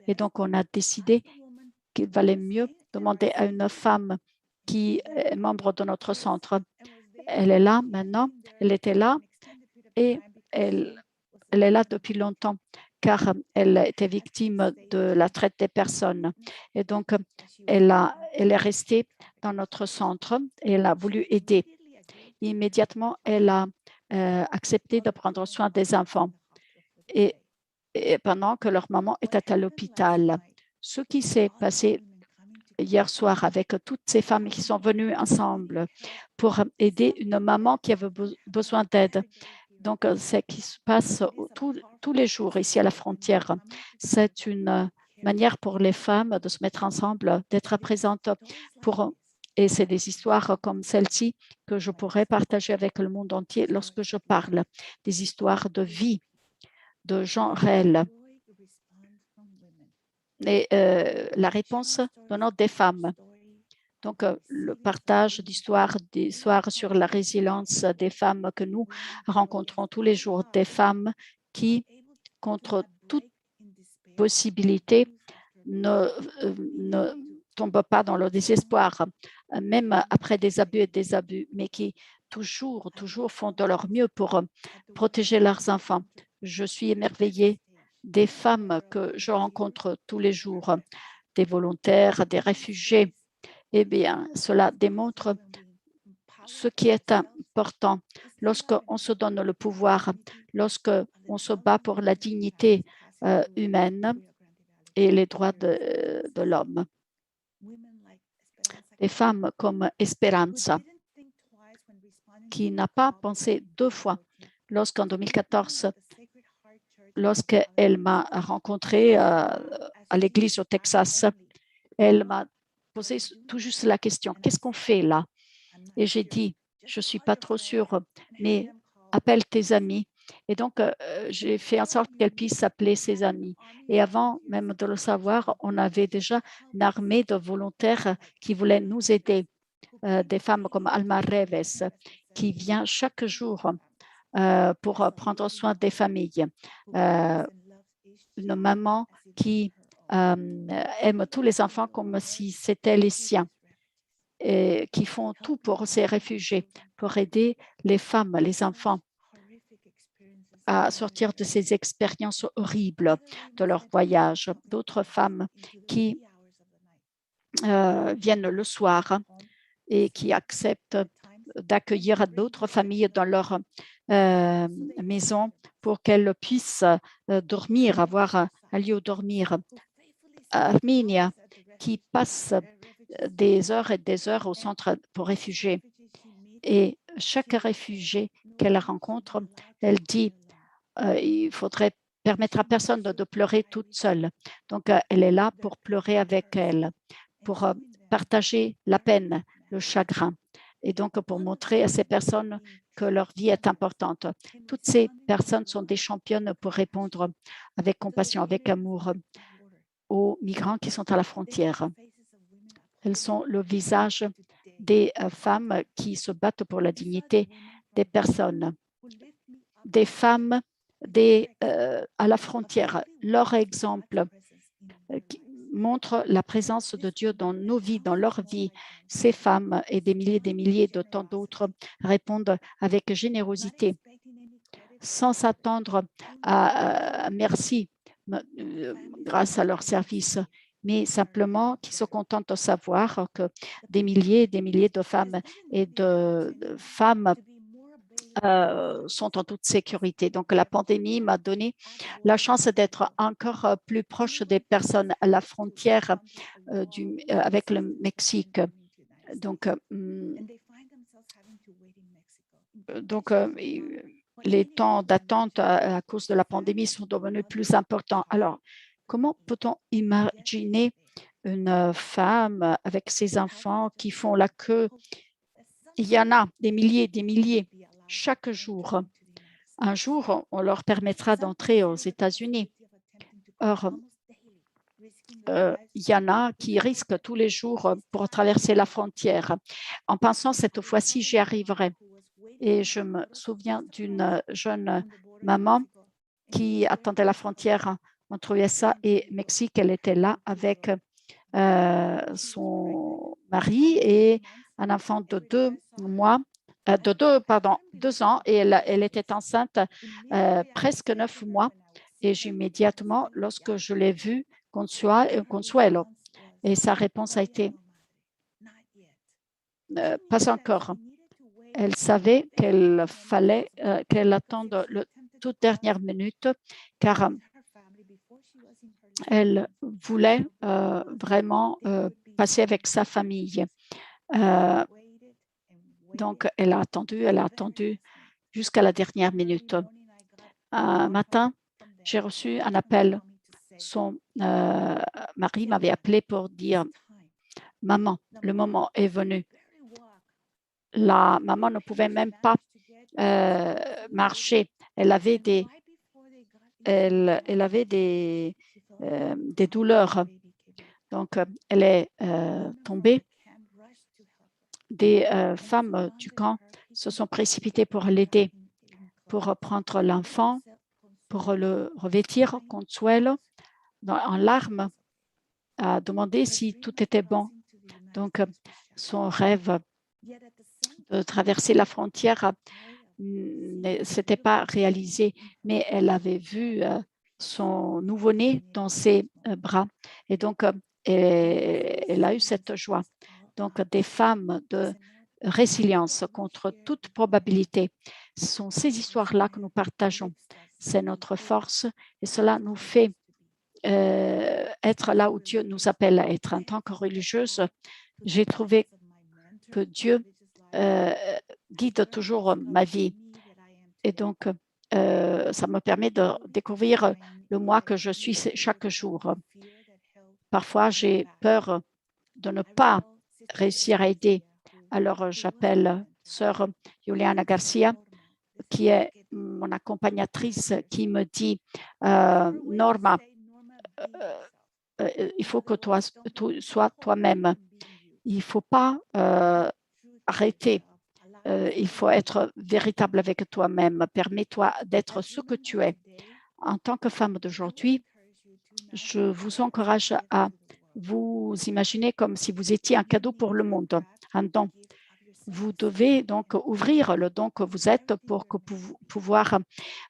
Et donc, on a décidé qu'il valait mieux demander à une femme qui est membre de notre centre. Elle est là maintenant, elle était là et elle est là depuis longtemps car elle était victime de la traite des personnes. Et donc, elle est restée dans notre centre et elle a voulu aider. Immédiatement, elle a accepté de prendre soin des enfants et pendant que leur maman était à l'hôpital. Ce qui s'est passé hier soir avec toutes ces femmes qui sont venues ensemble pour aider une maman qui avait besoin d'aide. Donc, ce qui se passe tous les jours ici à la frontière, c'est une manière pour les femmes de se mettre ensemble, d'être présentes et c'est des histoires comme celle-ci que je pourrais partager avec le monde entier lorsque je parle des histoires de vie, de gens réels. Et la réponse venant des femmes. Donc, le partage d'histoires sur la résilience des femmes que nous rencontrons tous les jours, des femmes qui, contre toute possibilité, ne tombent pas dans le désespoir, même après des abus, mais qui toujours font de leur mieux pour protéger leurs enfants. Je suis émerveillée des femmes que je rencontre tous les jours, des volontaires, des réfugiés. Eh bien, cela démontre ce qui est important lorsqu'on se donne le pouvoir, lorsqu'on se bat pour la dignité humaine et les droits de l'homme. Des femmes comme Esperanza, qui n'a pas pensé 2 fois lorsqu'en 2014, lorsqu'elle m'a rencontrée à l'église au Texas, elle m'a posé tout juste la question, qu'est-ce qu'on fait là? Et j'ai dit, je ne suis pas trop sûre, mais appelle tes amis. Et donc, j'ai fait en sorte qu'elle puisse appeler ses amis. Et avant même de le savoir, on avait déjà une armée de volontaires qui voulaient nous aider. Des femmes comme Alma Reves, qui vient chaque jour pour prendre soin des familles. Une maman qui aime tous les enfants comme si c'était les siens et qui font tout pour ces réfugiés, pour aider les femmes, les enfants à sortir de ces expériences horribles de leur voyage. D'autres femmes qui viennent le soir et qui acceptent d'accueillir d'autres familles dans leur maison pour qu'elles puissent dormir, avoir un lieu où dormir. Arminia, qui passe des heures et des heures au centre pour réfugiés. Et chaque réfugié qu'elle rencontre, elle dit il faudrait permettre à personne de pleurer toute seule. Donc, elle est là pour pleurer avec elle, pour partager la peine, le chagrin, et donc pour montrer à ces personnes que leur vie est importante. Toutes ces personnes sont des championnes pour répondre avec compassion, avec amour aux migrants qui sont à la frontière. Elles sont le visage des femmes qui se battent pour la dignité des personnes, des femmes à la frontière. Leur exemple montre la présence de Dieu dans nos vies, dans leur vie. Ces femmes et des milliers de tant d'autres répondent avec générosité, sans s'attendre à merci grâce à leur service, mais simplement qui se contentent de savoir que des milliers de femmes et de femmes sont en toute sécurité. Donc, la pandémie m'a donné la chance d'être encore plus proche des personnes à la frontière avec le Mexique. Donc, les temps d'attente à cause de la pandémie sont devenus plus importants. Alors, comment peut-on imaginer une femme avec ses enfants qui font la queue? Il y en a des milliers chaque jour. Un jour, on leur permettra d'entrer aux États-Unis. Or, il y en a qui risquent tous les jours pour traverser la frontière en pensant cette fois-ci, j'y arriverai. Et je me souviens d'une jeune maman qui attendait la frontière entre USA et Mexique. Elle était là avec son mari et un enfant de 2 ans, et elle était enceinte presque 9 mois. Et immédiatement, lorsque je l'ai vue, Consuelo, et sa réponse a été pas encore. Elle savait qu'il fallait qu'elle attende la toute dernière minute, car elle voulait vraiment passer avec sa famille. Donc, elle a attendu jusqu'à la dernière minute. Un matin, j'ai reçu un appel. Son mari m'avait appelé pour dire « Maman, le moment est venu ». La maman ne pouvait même pas marcher. Elle avait des douleurs. Donc, elle est tombée. Des femmes du camp se sont précipitées pour l'aider, pour prendre l'enfant, pour le revêtir. Consuelo, en larmes, a demandé si tout était bon. Donc, son rêve de traverser la frontière ne s'était pas réalisé, mais elle avait vu son nouveau-né dans ses bras. Et donc, elle a eu cette joie. Donc, des femmes de résilience contre toute probabilité. Ce sont ces histoires-là que nous partageons. C'est notre force et cela nous fait être là où Dieu nous appelle à être. En tant que religieuse, j'ai trouvé que Dieu guide toujours ma vie. Et donc, ça me permet de découvrir le moi que je suis chaque jour. Parfois, j'ai peur de ne pas réussir à aider. Alors, j'appelle sœur Juliana Garcia, qui est mon accompagnatrice, qui me dit Norma, il faut que tu sois toi-même. Il ne faut pas arrêter. Il faut être véritable avec toi-même. Permets-toi d'être ce que tu es. En tant que femme d'aujourd'hui, je vous encourage à vous imaginer comme si vous étiez un cadeau pour le monde, un don. Vous devez donc ouvrir le don que vous êtes pour pouvoir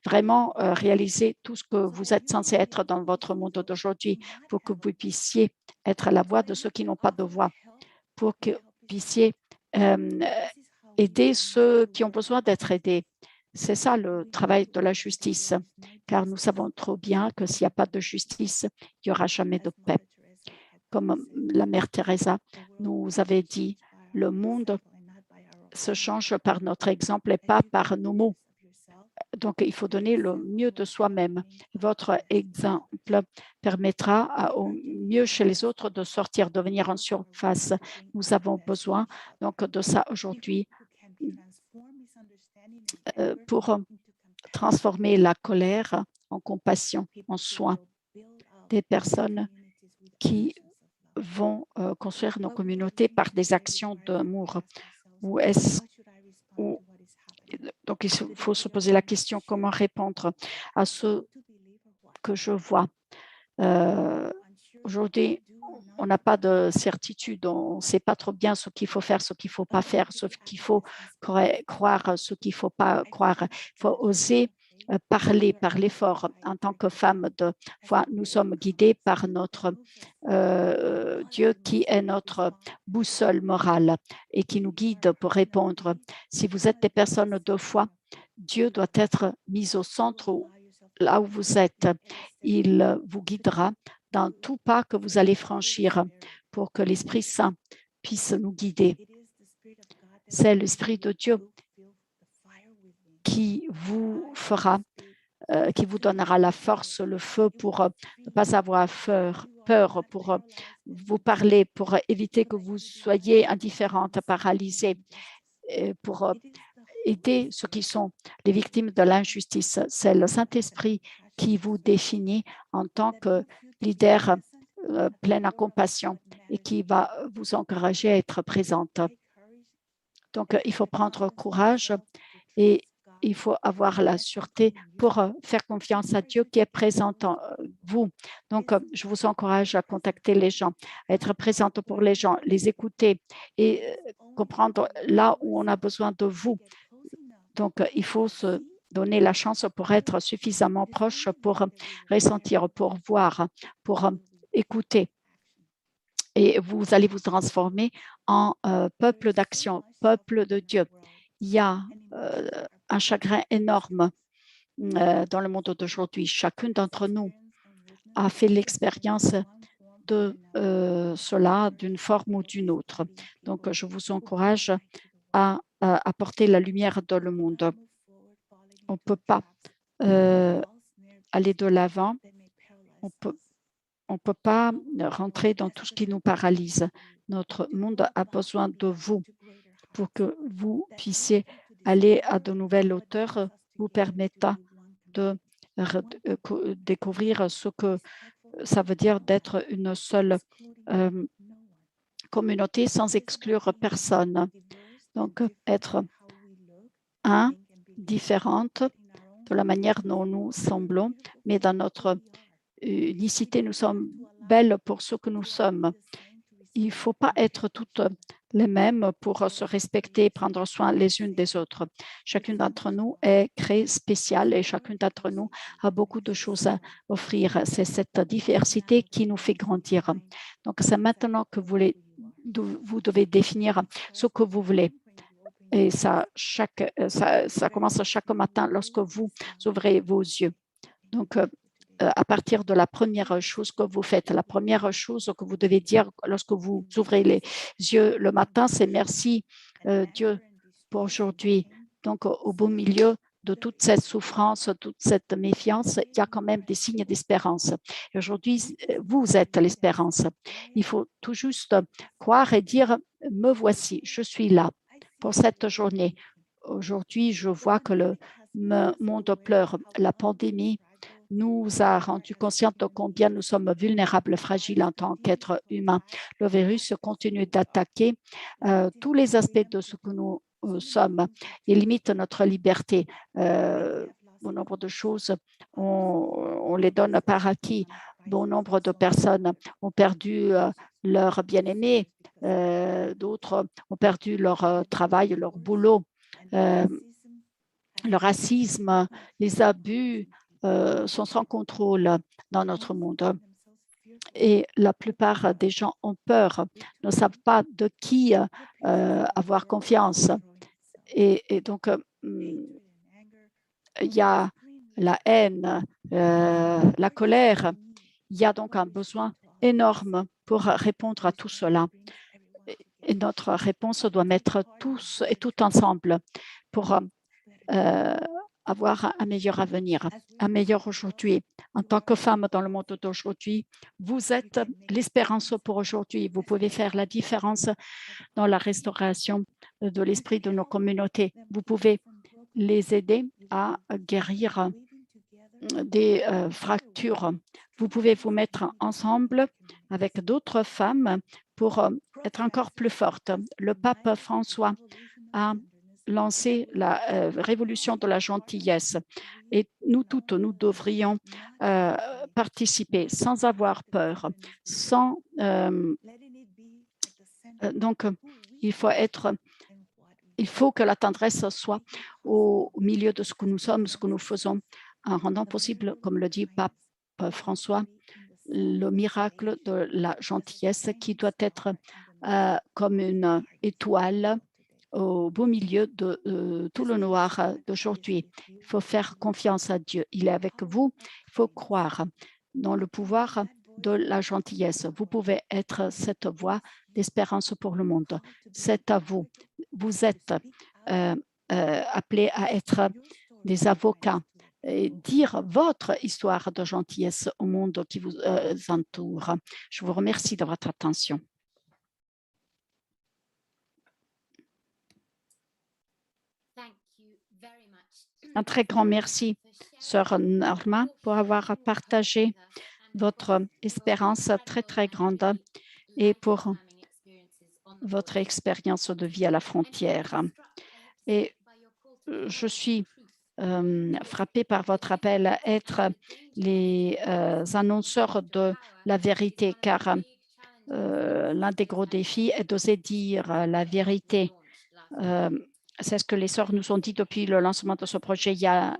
vraiment réaliser tout ce que vous êtes censé être dans votre monde d'aujourd'hui, pour que vous puissiez être la voix de ceux qui n'ont pas de voix, pour que vous puissiez aider ceux qui ont besoin d'être aidés. C'est ça le travail de la justice, car nous savons trop bien que s'il n'y a pas de justice, il n'y aura jamais de paix. Comme la mère Teresa nous avait dit, le monde se change par notre exemple et pas par nos mots. Donc, il faut donner le mieux de soi-même. Votre exemple permettra au mieux chez les autres de sortir, de venir en surface. Nous avons besoin donc de ça aujourd'hui pour transformer la colère en compassion, en soin. Des personnes qui vont construire nos communautés par des actions d'amour. Donc, il faut se poser la question comment répondre à ce que je vois. Aujourd'hui, on n'a pas de certitude, on ne sait pas trop bien ce qu'il faut faire, ce qu'il ne faut pas faire, ce qu'il faut croire, ce qu'il ne faut pas croire. Il faut oser parler fort. En tant que femme de foi, nous sommes guidés par notre Dieu qui est notre boussole morale et qui nous guide pour répondre. Si vous êtes des personnes de foi, Dieu doit être mis au centre là où vous êtes. Il vous guidera dans tout pas que vous allez franchir pour que l'Esprit Saint puisse nous guider. C'est l'Esprit de Dieu qui vous fera, qui vous donnera la force, le feu pour ne pas avoir peur, pour vous parler, pour éviter que vous soyez indifférente, paralysée, pour aider ceux qui sont les victimes de l'injustice. C'est le Saint-Esprit qui vous définit en tant que leader plein de compassion et qui va vous encourager à être présente. Donc, il faut prendre courage et il faut avoir la sûreté pour faire confiance à Dieu qui est présent en vous. Donc, je vous encourage à contacter les gens, à être présente pour les gens, les écouter et comprendre là où on a besoin de vous. Donc, il faut se donner la chance pour être suffisamment proche pour ressentir, pour voir, pour écouter. Et vous allez vous transformer en peuple d'action, peuple de Dieu. Il y a un chagrin énorme dans le monde d'aujourd'hui. Chacune d'entre nous a fait l'expérience de cela d'une forme ou d'une autre. Donc, je vous encourage à apporter la lumière dans le monde. On ne peut pas aller de l'avant. On ne peut pas rentrer dans tout ce qui nous paralyse. Notre monde a besoin de vous pour que vous puissiez aller à de nouvelles hauteurs, vous permettant de découvrir ce que ça veut dire d'être une seule communauté sans exclure personne. Donc, être différente de la manière dont nous semblons, mais dans notre unicité, nous sommes belles pour ce que nous sommes. Il ne faut pas être toutes les mêmes pour se respecter et prendre soin les unes des autres. Chacune d'entre nous est créée spéciale et chacune d'entre nous a beaucoup de choses à offrir. C'est cette diversité qui nous fait grandir. Donc, c'est maintenant que vous devez définir ce que vous voulez. Et ça commence chaque matin lorsque vous ouvrez vos yeux. Donc, à partir de la première chose que vous faites, la première chose que vous devez dire lorsque vous ouvrez les yeux le matin, c'est merci Dieu pour aujourd'hui. Donc, au beau milieu de toute cette souffrance, toute cette méfiance, il y a quand même des signes d'espérance. Et aujourd'hui, vous êtes l'espérance. Il faut tout juste croire et dire, me voici, je suis là pour cette journée. Aujourd'hui, je vois que le monde pleure. La pandémie nous a rendu conscients de combien nous sommes vulnérables, fragiles en tant qu'êtres humains. Le virus continue d'attaquer tous les aspects de ce que nous sommes. Il limite notre liberté. Bon nombre de choses, on les donne par acquis. Bon nombre de personnes ont perdu leur bien-aimé. D'autres ont perdu leur travail, leur boulot. Le racisme, les abus sont sans contrôle dans notre monde. et la plupart des gens ont peur, ne savent pas de qui avoir confiance. Et donc, il y a la haine, la colère. Il y a donc un besoin énorme pour répondre à tout cela. Et notre réponse doit mettre tous et tout ensemble pour avoir un meilleur avenir, un meilleur aujourd'hui. En tant que femme dans le monde d'aujourd'hui, vous êtes l'espérance pour aujourd'hui. Vous pouvez faire la différence dans la restauration de l'esprit de nos communautés. Vous pouvez les aider à guérir des fractures. Vous pouvez vous mettre ensemble avec d'autres femmes pour être encore plus fortes. Le pape François a lancé la révolution de la gentillesse et nous toutes, nous devrions participer sans avoir peur, sans donc il faut que la tendresse soit au milieu de ce que nous sommes, ce que nous faisons, en rendant possible, comme le dit Pape François, le miracle de la gentillesse qui doit être comme une étoile au beau milieu de tout le noir d'aujourd'hui. Il faut faire confiance à Dieu. Il est avec vous. Il faut croire dans le pouvoir de la gentillesse. Vous pouvez être cette voix d'espérance pour le monde. C'est à vous. Vous êtes appelés à être des avocats et dire votre histoire de gentillesse au monde qui vous entoure. Je vous remercie de votre attention. Un très grand merci, Sœur Norma, pour avoir partagé votre espérance très, très grande et pour votre expérience de vie à la frontière. Et je suis frappée par votre appel à être les annonceurs de la vérité, car l'un des gros défis est d'oser dire la vérité. C'est ce que les sœurs nous ont dit depuis le lancement de ce projet il y a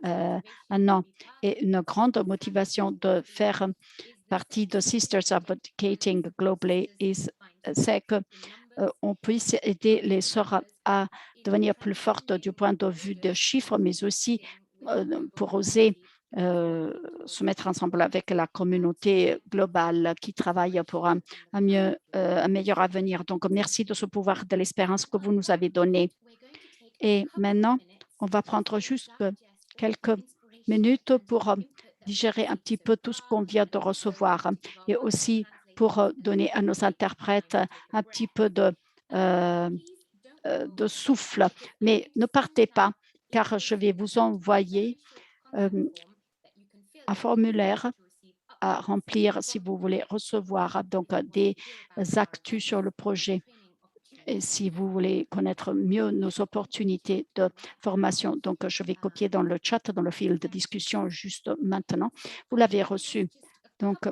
un an. Et une grande motivation de faire partie de Sisters Advocating Globally, c'est qu'on puisse aider les sœurs à devenir plus fortes du point de vue des chiffres, mais aussi pour oser se mettre ensemble avec la communauté globale qui travaille pour un meilleur avenir. Donc, merci de ce pouvoir de l'espérance que vous nous avez donné. Et maintenant, on va prendre juste quelques minutes pour digérer un petit peu tout ce qu'on vient de recevoir et aussi pour donner à nos interprètes un petit peu de souffle. Mais ne partez pas, car je vais vous envoyer un formulaire à remplir si vous voulez recevoir donc des actus sur le projet. Et si vous voulez connaître mieux nos opportunités de formation, donc je vais copier dans le chat, dans le fil de discussion juste maintenant. Vous l'avez reçu. Donc,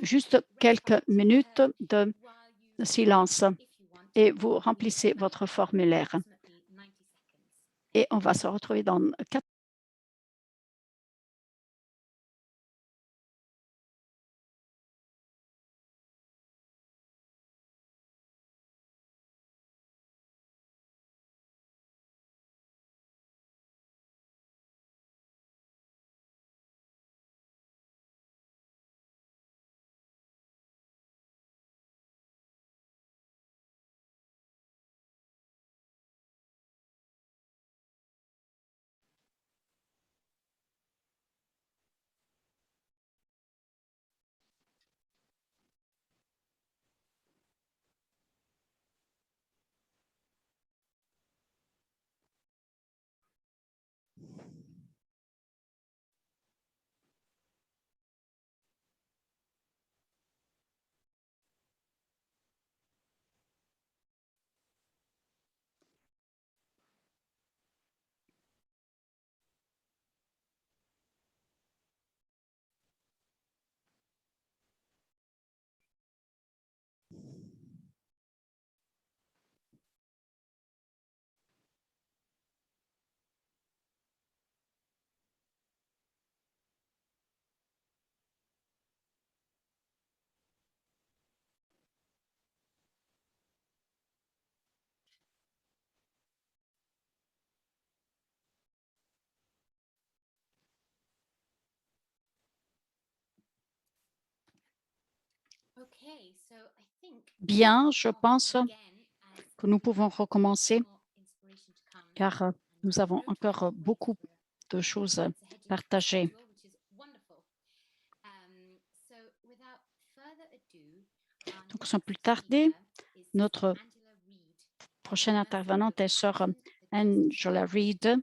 juste quelques minutes de silence et vous remplissez votre formulaire. Et on va se retrouver dans 4 Bien, je pense que nous pouvons recommencer car nous avons encore beaucoup de choses partagées. Donc, sans plus tarder, notre prochaine intervenante est sœur Angela Reid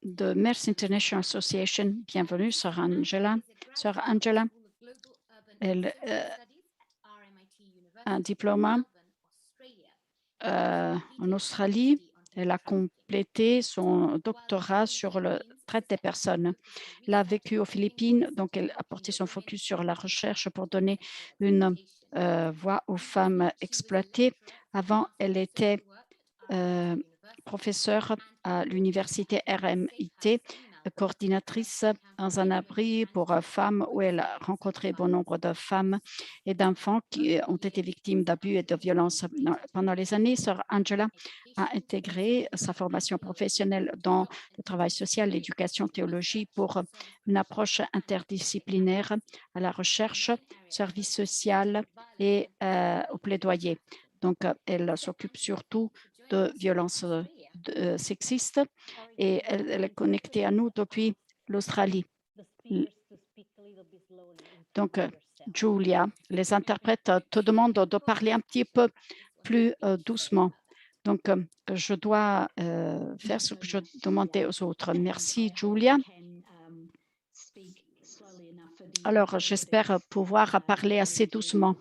de Mercy International Association. Bienvenue, sœur Angela. Sœur Angela, elle a un diplôme en Australie. Elle a complété son doctorat sur le traite des personnes. Elle a vécu aux Philippines, donc elle a porté son focus sur la recherche pour donner une voix aux femmes exploitées. Avant, elle était professeure à l'université RMIT, coordinatrice dans un abri pour femmes où elle a rencontré bon nombre de femmes et d'enfants qui ont été victimes d'abus et de violences. Pendant les années, sœur Angela a intégré sa formation professionnelle dans le travail social, l'éducation, théologie pour une approche interdisciplinaire à la recherche, service social et au plaidoyer. Donc, elle s'occupe surtout de violences sexistes et elle est connectée à nous depuis l'Australie. Donc, Julia, les interprètes te demandent de parler un petit peu plus doucement. Donc, je dois faire ce que je demandais aux autres. Merci, Julia. Alors, j'espère pouvoir parler assez doucement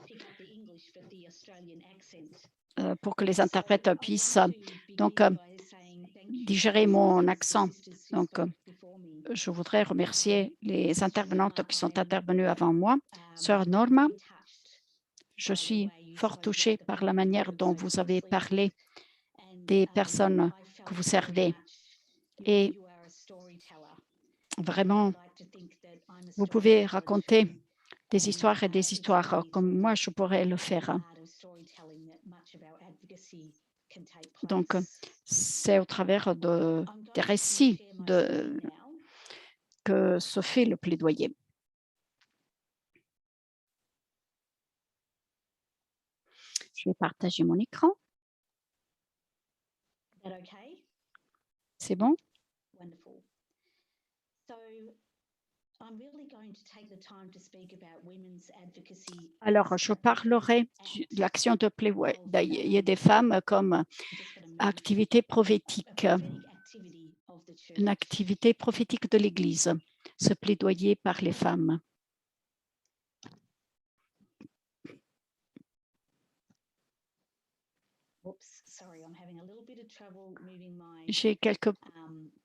pour que les interprètes puissent donc digérer mon accent. Donc, je voudrais remercier les intervenantes qui sont intervenues avant moi. Sœur Norma, je suis fort touchée par la manière dont vous avez parlé des personnes que vous servez. Et vraiment, vous pouvez raconter des histoires et des histoires comme moi, je pourrais le faire. Donc, c'est au travers des récits que se fait le plaidoyer. Je vais partager mon écran. C'est bon? Alors, je parlerai de l'action de plaidoyer des femmes comme activité prophétique, une activité prophétique de l'Église, ce plaidoyer par les femmes. J'ai quelques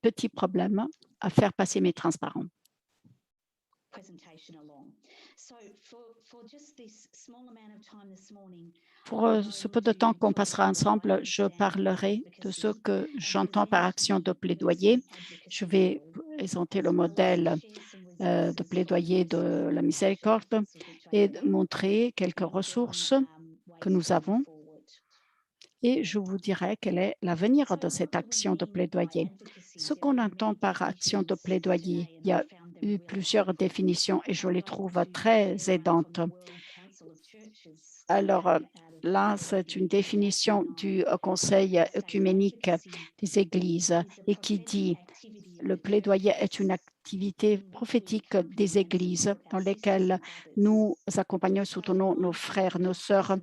petits problèmes à faire passer mes transparents. Pour ce peu de temps qu'on passera ensemble, je parlerai de ce que j'entends par action de plaidoyer. Je vais présenter le modèle de plaidoyer de la miséricorde et montrer quelques ressources que nous avons. Et je vous dirai quel est l'avenir de cette action de plaidoyer. Ce qu'on entend par action de plaidoyer, il y a eu plusieurs définitions et je les trouve très aidantes. Alors là, c'est une définition du Conseil œcuménique des Églises et qui dit le plaidoyer est une activité prophétique des Églises dans lesquelles nous accompagnons et soutenons nos frères, nos sœurs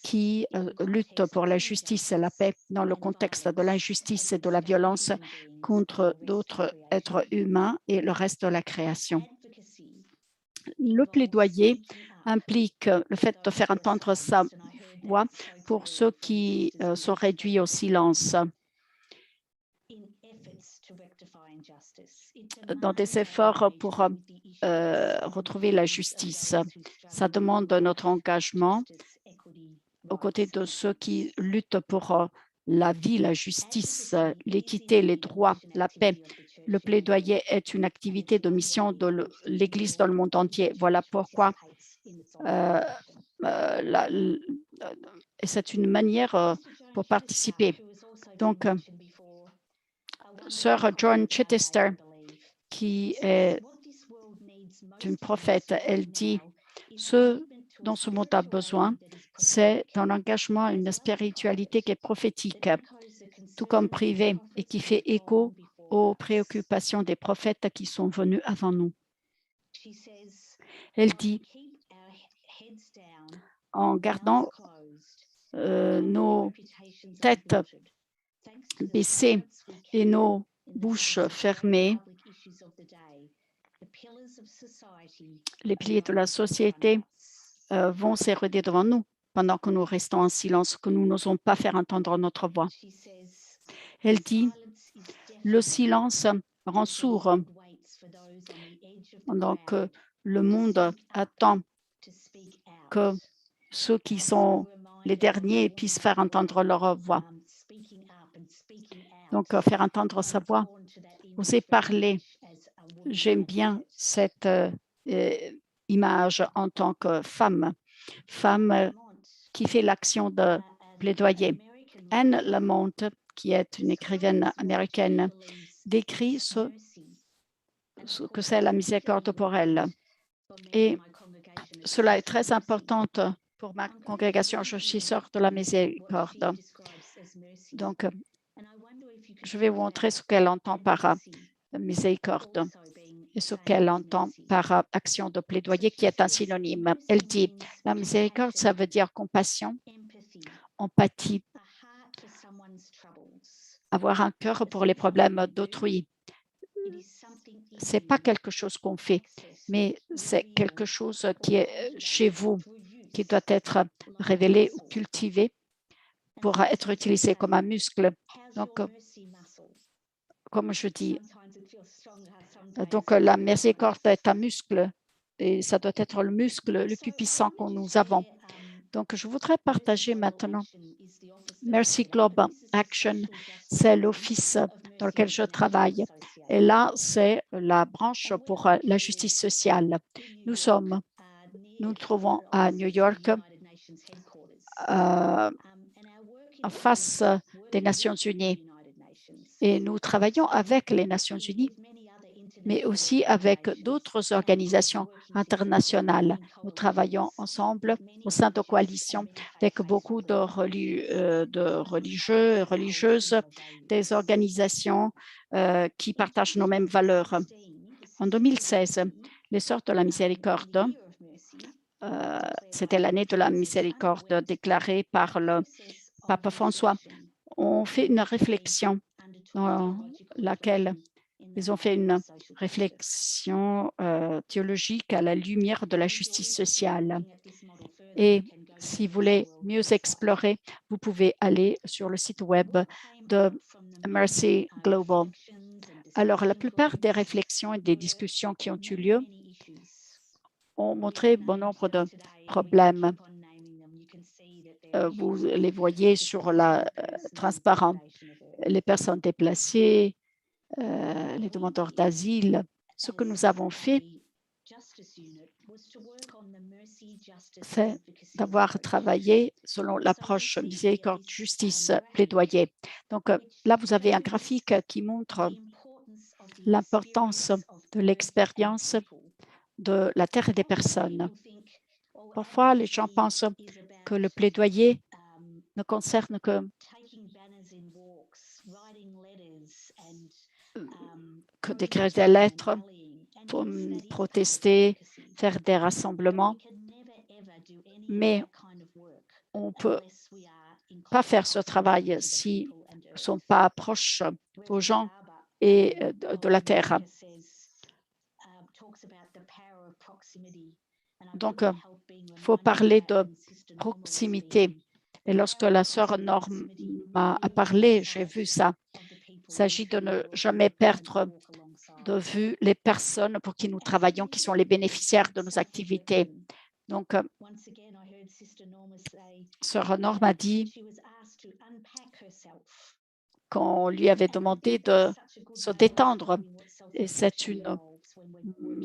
qui luttent pour la justice et la paix dans le contexte de l'injustice et de la violence contre d'autres êtres humains et le reste de la création. Le plaidoyer implique le fait de faire entendre sa voix pour ceux qui sont réduits au silence dans des efforts pour retrouver la justice. Ça demande notre engagement aux côtés de ceux qui luttent pour la vie, la justice, l'équité, les droits, la paix. Le plaidoyer est une activité de mission de l'Église dans le monde entier. Voilà pourquoi c'est une manière pour participer. Donc, Sir John Chichester, qui est une prophète. Elle dit, ce dont ce monde a besoin, c'est d'un engagement, une spiritualité qui est prophétique, tout comme privée, et qui fait écho aux préoccupations des prophètes qui sont venus avant nous. Elle dit, en gardant nos têtes baissées et nos bouches fermées, les piliers de la société vont s'éroder devant nous pendant que nous restons en silence, que nous n'osons pas faire entendre notre voix. Elle dit, le silence rend sourd pendant que le monde attend que ceux qui sont les derniers puissent faire entendre leur voix. Donc, faire entendre sa voix, oser parler. J'aime bien cette image en tant que femme qui fait l'action de plaidoyer. Anne Lamont, qui est une écrivaine américaine, décrit ce que c'est la miséricorde pour elle. Et cela est très important pour ma congrégation. Je suis sœur de la miséricorde. Donc, je vais vous montrer ce qu'elle entend par miséricorde et ce qu'elle entend par action de plaidoyer, qui est un synonyme. Elle dit, la miséricorde, ça veut dire compassion, empathie, avoir un cœur pour les problèmes d'autrui. Ce n'est pas quelque chose qu'on fait, mais c'est quelque chose qui est chez vous, qui doit être révélé ou cultivé pour être utilisé comme un muscle. Donc, comme je dis, donc la miséricorde est un muscle et ça doit être le muscle le plus puissant que nous avons. Donc, je voudrais partager maintenant. Mercy Global Action, c'est l'office dans lequel je travaille. Et là, c'est la branche pour la justice sociale. Nous nous trouvons à New York, en face des Nations Unies. Et nous travaillons avec les Nations Unies, mais aussi avec d'autres organisations internationales. Nous travaillons ensemble au sein de coalitions avec beaucoup de religieux et religieuses, des organisations qui partagent nos mêmes valeurs. En 2016, les Sœurs de la Miséricorde, c'était l'année de la miséricorde déclarée par le pape François, ont fait une réflexion dans laquelle ils ont fait une réflexion théologique à la lumière de la justice sociale. Et si vous voulez mieux explorer, vous pouvez aller sur le site web de Mercy Global. Alors, la plupart des réflexions et des discussions qui ont eu lieu ont montré bon nombre de problèmes. Vous les voyez sur la transparent. Les personnes déplacées, les demandeurs d'asile. Ce que nous avons fait, c'est d'avoir travaillé selon l'approche miséricorde, justice, plaidoyer. Donc là, vous avez un graphique qui montre l'importance de l'expérience de la terre et des personnes. Parfois, les gens pensent que le plaidoyer ne concerne que d'écrire des lettres, pour protester, faire des rassemblements, mais on ne peut pas faire ce travail si nous ne sommes pas proches aux gens et de la terre. Donc, il faut parler de proximité. Et lorsque la sœur Norme m'a parlé, j'ai vu ça. Il s'agit de ne jamais perdre de vue les personnes pour qui nous travaillons, qui sont les bénéficiaires de nos activités. Donc, sœur Norme a dit qu'on lui avait demandé de se détendre. Et c'est une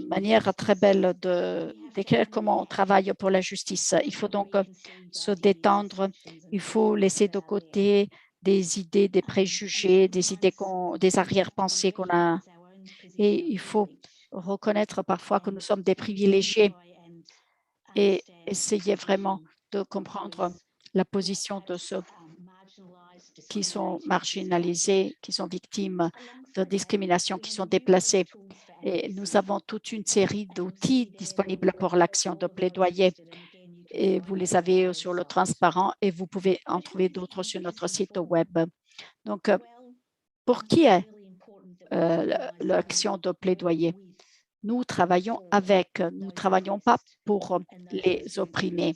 manière très belle de décrire comment on travaille pour la justice. Il faut donc se détendre, il faut laisser de côté des idées, des préjugés, des idées, des arrière-pensées qu'on a. Et il faut reconnaître parfois que nous sommes des privilégiés et essayer vraiment de comprendre la position de ceux qui sont marginalisés, qui sont victimes de discrimination, qui sont déplacés. Et nous avons toute une série d'outils disponibles pour l'action de plaidoyer. Et vous les avez sur le transparent et vous pouvez en trouver d'autres sur notre site web. Donc, pour qui est l'action de plaidoyer? Nous travaillons avec, nous ne travaillons pas pour les opprimés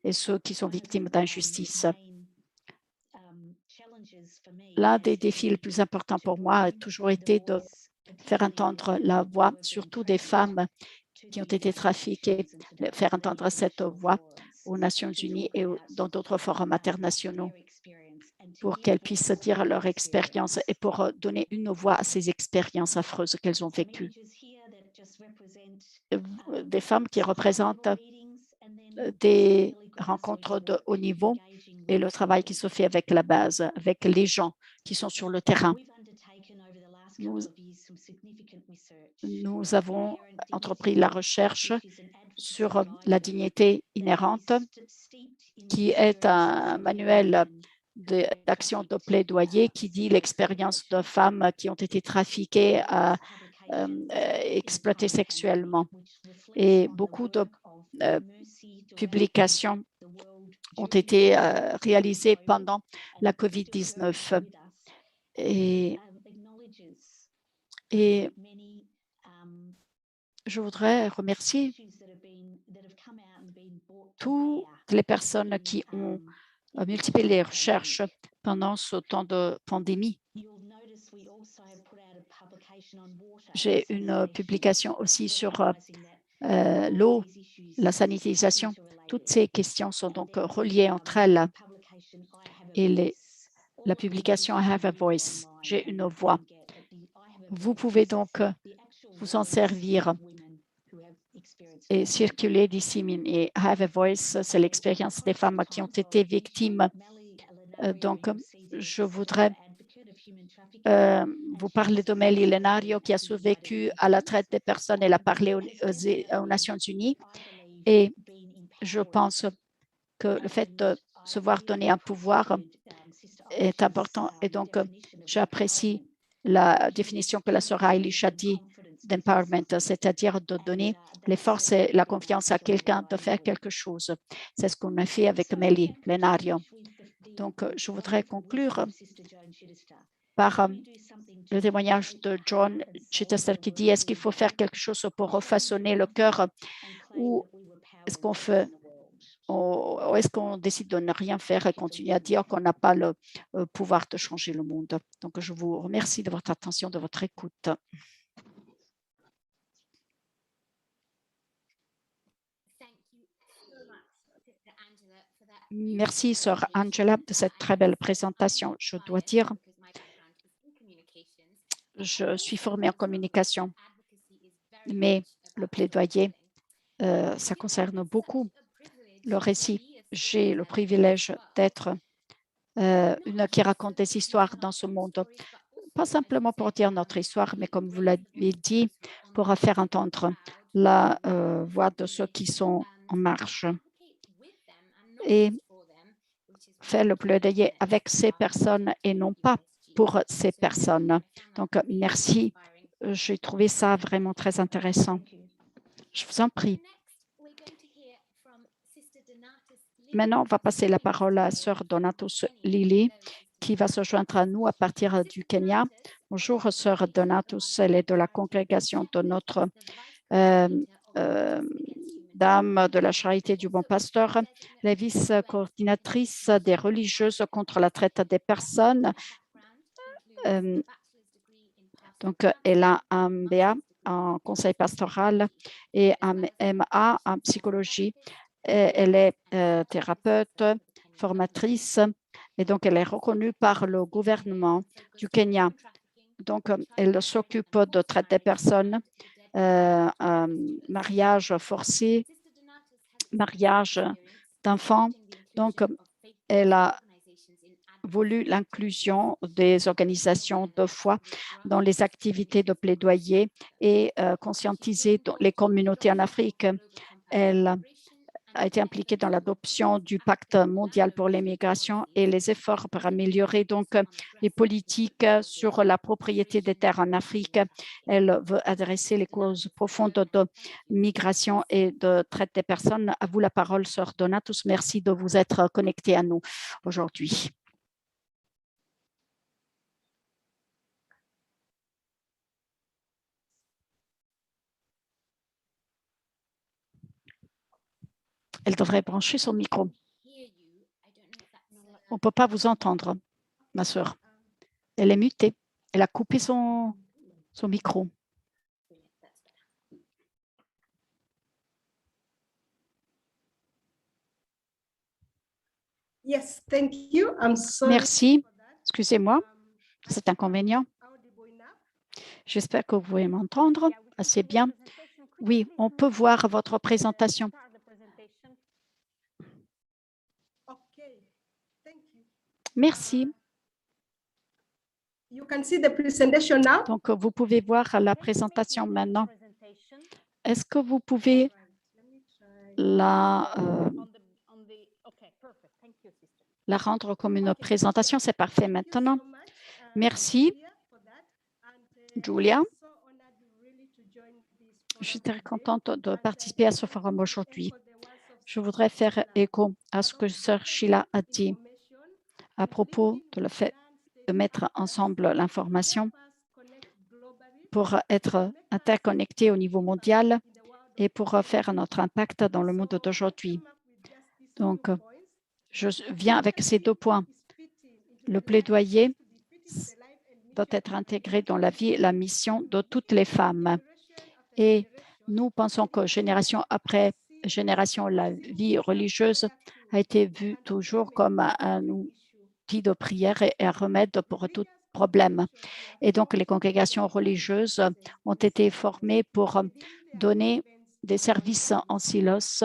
et ceux qui sont victimes d'injustice. L'un des défis les plus importants pour moi a toujours été de faire entendre la voix, surtout des femmes qui ont été trafiquées, faire entendre cette voix aux Nations Unies et dans d'autres forums internationaux pour qu'elles puissent dire leur expérience et pour donner une voix à ces expériences affreuses qu'elles ont vécues. Des femmes qui représentent des rencontres de haut niveau et le travail qui se fait avec la base, avec les gens qui sont sur le terrain. Nous avons entrepris la recherche sur la dignité inhérente, qui est un manuel d'action de plaidoyer qui dit l'expérience de femmes qui ont été trafiquées, exploitées sexuellement. Et beaucoup de publications ont été réalisées pendant la COVID-19. Et je voudrais remercier toutes les personnes qui ont multiplié les recherches pendant ce temps de pandémie. J'ai une publication aussi sur l'eau, la sanitisation. Toutes ces questions sont donc reliées entre elles. Et la publication I Have a Voice, j'ai une voix. Vous pouvez donc vous en servir et circuler, disséminer. I Have a Voice, c'est l'expérience des femmes qui ont été victimes. Donc, je voudrais vous parler de Melly Lenario qui a survécu à la traite des personnes. Elle a parlé aux Nations Unies et je pense que le fait de se voir donner un pouvoir est important. Et donc, j'apprécie la définition que la sœur Eilish a dit d'empowerment, c'est-à-dire de donner les forces et la confiance à quelqu'un de faire quelque chose. C'est ce qu'on a fait avec Melly Lenario. Donc, je voudrais conclure par le témoignage de John Chichester qui dit « Est-ce qu'il faut faire quelque chose pour refaçonner le cœur ou est-ce qu'on fait ou est-ce qu'on décide de ne rien faire et continuer à dire qu'on n'a pas le pouvoir de changer le monde ?» Donc, je vous remercie de votre attention, de votre écoute. Merci, sœur Angela, de cette très belle présentation. Je dois dire, je suis formée en communication, mais le plaidoyer, ça concerne beaucoup le récit. J'ai le privilège d'être une qui raconte des histoires dans ce monde, pas simplement pour dire notre histoire, mais comme vous l'avez dit, pour faire entendre la voix de ceux qui sont en marche et faire le plaidoyer avec ces personnes et non pas pour ces personnes. Donc, merci. J'ai trouvé ça vraiment très intéressant. Je vous en prie. Maintenant, on va passer la parole à sœur Donatus Lili, qui va se joindre à nous à partir du Kenya. Bonjour, sœur Donatus, elle est de la congrégation de notre Dame de la Charité du Bon Pasteur, la vice-coordinatrice des religieuses contre la traite des personnes. Donc, elle a un MBA en conseil pastoral et un MA en psychologie. Elle est thérapeute, formatrice et donc elle est reconnue par le gouvernement du Kenya. Donc, elle s'occupe de traite des personnes, mariage forcé, mariage d'enfants. Donc, elle a voulu l'inclusion des organisations de foi dans les activités de plaidoyer et conscientiser les communautés en Afrique. Elle a été impliquée dans l'adoption du pacte mondial pour l'immigration et les efforts pour améliorer donc les politiques sur la propriété des terres en Afrique. Elle veut adresser les causes profondes de migration et de traite des personnes. À vous la parole, Sœur Donatus. Merci de vous être connecté à nous aujourd'hui. Elle devrait brancher son micro. On ne peut pas vous entendre, ma sœur. Elle est mutée. Elle a coupé son micro. Yes, thank you. I'm sorry. Merci. Excusez-moi, cet inconvénient. J'espère que vous pouvez m'entendre assez bien. Oui, on peut voir votre présentation. Okay, thank you. Merci. You can see the presentation now. Donc, vous pouvez voir la présentation maintenant. Est-ce que vous pouvez la rendre comme une présentation? C'est parfait maintenant. Merci, Julia. Je suis très contente de participer à ce forum aujourd'hui. Je voudrais faire écho à ce que Sœur Sheila a dit à propos de le fait de mettre ensemble l'information pour être interconnectés au niveau mondial et pour faire notre impact dans le monde d'aujourd'hui. Donc, je viens avec ces 2 points. Le plaidoyer doit être intégré dans la vie et la mission de toutes les femmes. Et nous pensons que génération après génération, la vie religieuse a été vue toujours comme un outil de prière et un remède pour tout problème. Et donc, les congrégations religieuses ont été formées pour donner des services en silos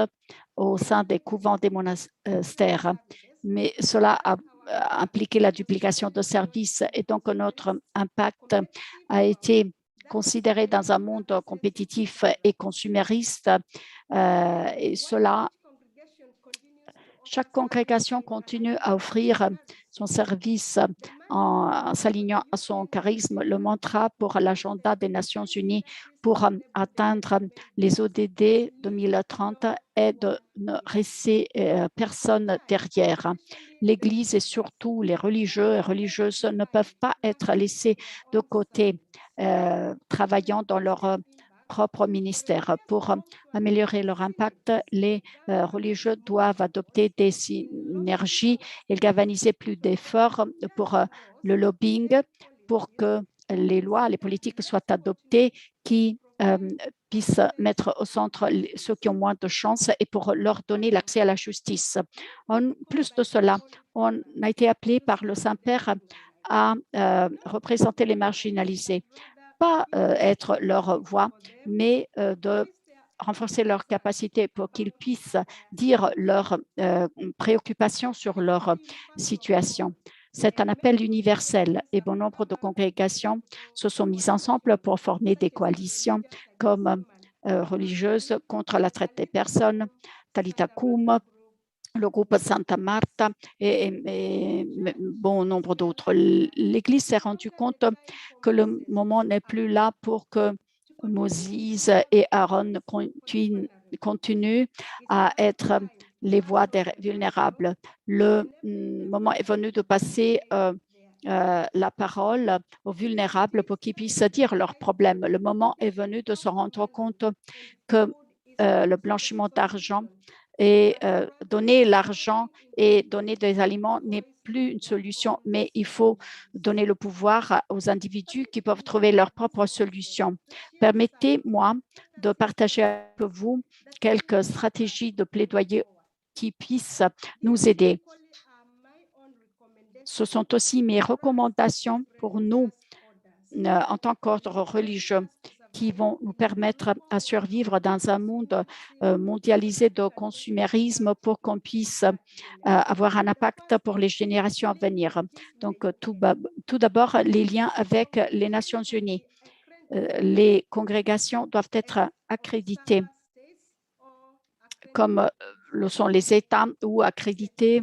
au sein des couvents des monastères. Mais cela a impliqué la duplication de services et donc notre impact a été considéré dans un monde compétitif et consumériste. Et cela, chaque congrégation continue à offrir son service en s'alignant à son charisme. Le mantra pour l'agenda des Nations Unies pour atteindre les ODD 2030 est de ne laisser personne derrière. L'Église et surtout les religieux et religieuses ne peuvent pas être laissés de côté, travaillant dans leur propre ministère. Pour améliorer leur impact, les religieux doivent adopter des synergies et galvaniser plus d'efforts pour le lobbying, pour que les lois, les politiques soient adoptées qui puissent mettre au centre ceux qui ont moins de chance et pour leur donner l'accès à la justice. En plus de cela, on a été appelé par le Saint-Père à représenter les marginalisés, pas être leur voix, mais de renforcer leur capacité pour qu'ils puissent dire leurs préoccupations sur leur situation. C'est un appel universel et bon nombre de congrégations se sont mises ensemble pour former des coalitions comme religieuses contre la traite des personnes, Talita Kum, le groupe Santa Marta et bon nombre d'autres. L'Église s'est rendue compte que le moment n'est plus là pour que Moïse et Aaron continuent à être les voix des vulnérables. Le moment est venu de passer la parole aux vulnérables pour qu'ils puissent dire leurs problèmes. Le moment est venu de se rendre compte que le blanchiment d'argent et donner l'argent et donner des aliments n'est plus une solution, mais il faut donner le pouvoir aux individus qui peuvent trouver leur propre solution. Permettez-moi de partager avec vous quelques stratégies de plaidoyer qui puissent nous aider. Ce sont aussi mes recommandations pour nous en tant qu'ordre religieux qui vont nous permettre à survivre dans un monde mondialisé de consumérisme pour qu'on puisse avoir un impact pour les générations à venir. Donc, tout d'abord, les liens avec les Nations Unies. Les congrégations doivent être accréditées comme le sont les États ou accréditées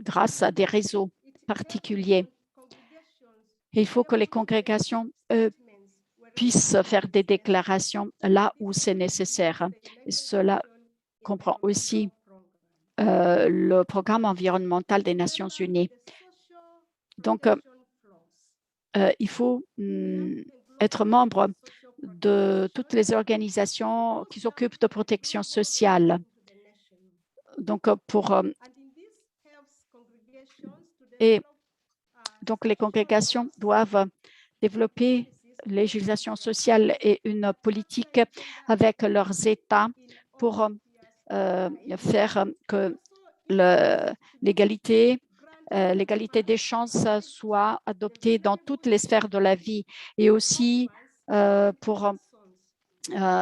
grâce à des réseaux particuliers. Il faut que les congrégations puissent faire des déclarations là où c'est nécessaire. Et cela comprend aussi le programme environnemental des Nations Unies. Donc, il faut être membre de toutes les organisations qui s'occupent de protection sociale. Donc, donc, les congrégations doivent développer législation sociale et une politique avec leurs États pour faire que l'égalité des chances soit adoptée dans toutes les sphères de la vie et aussi pour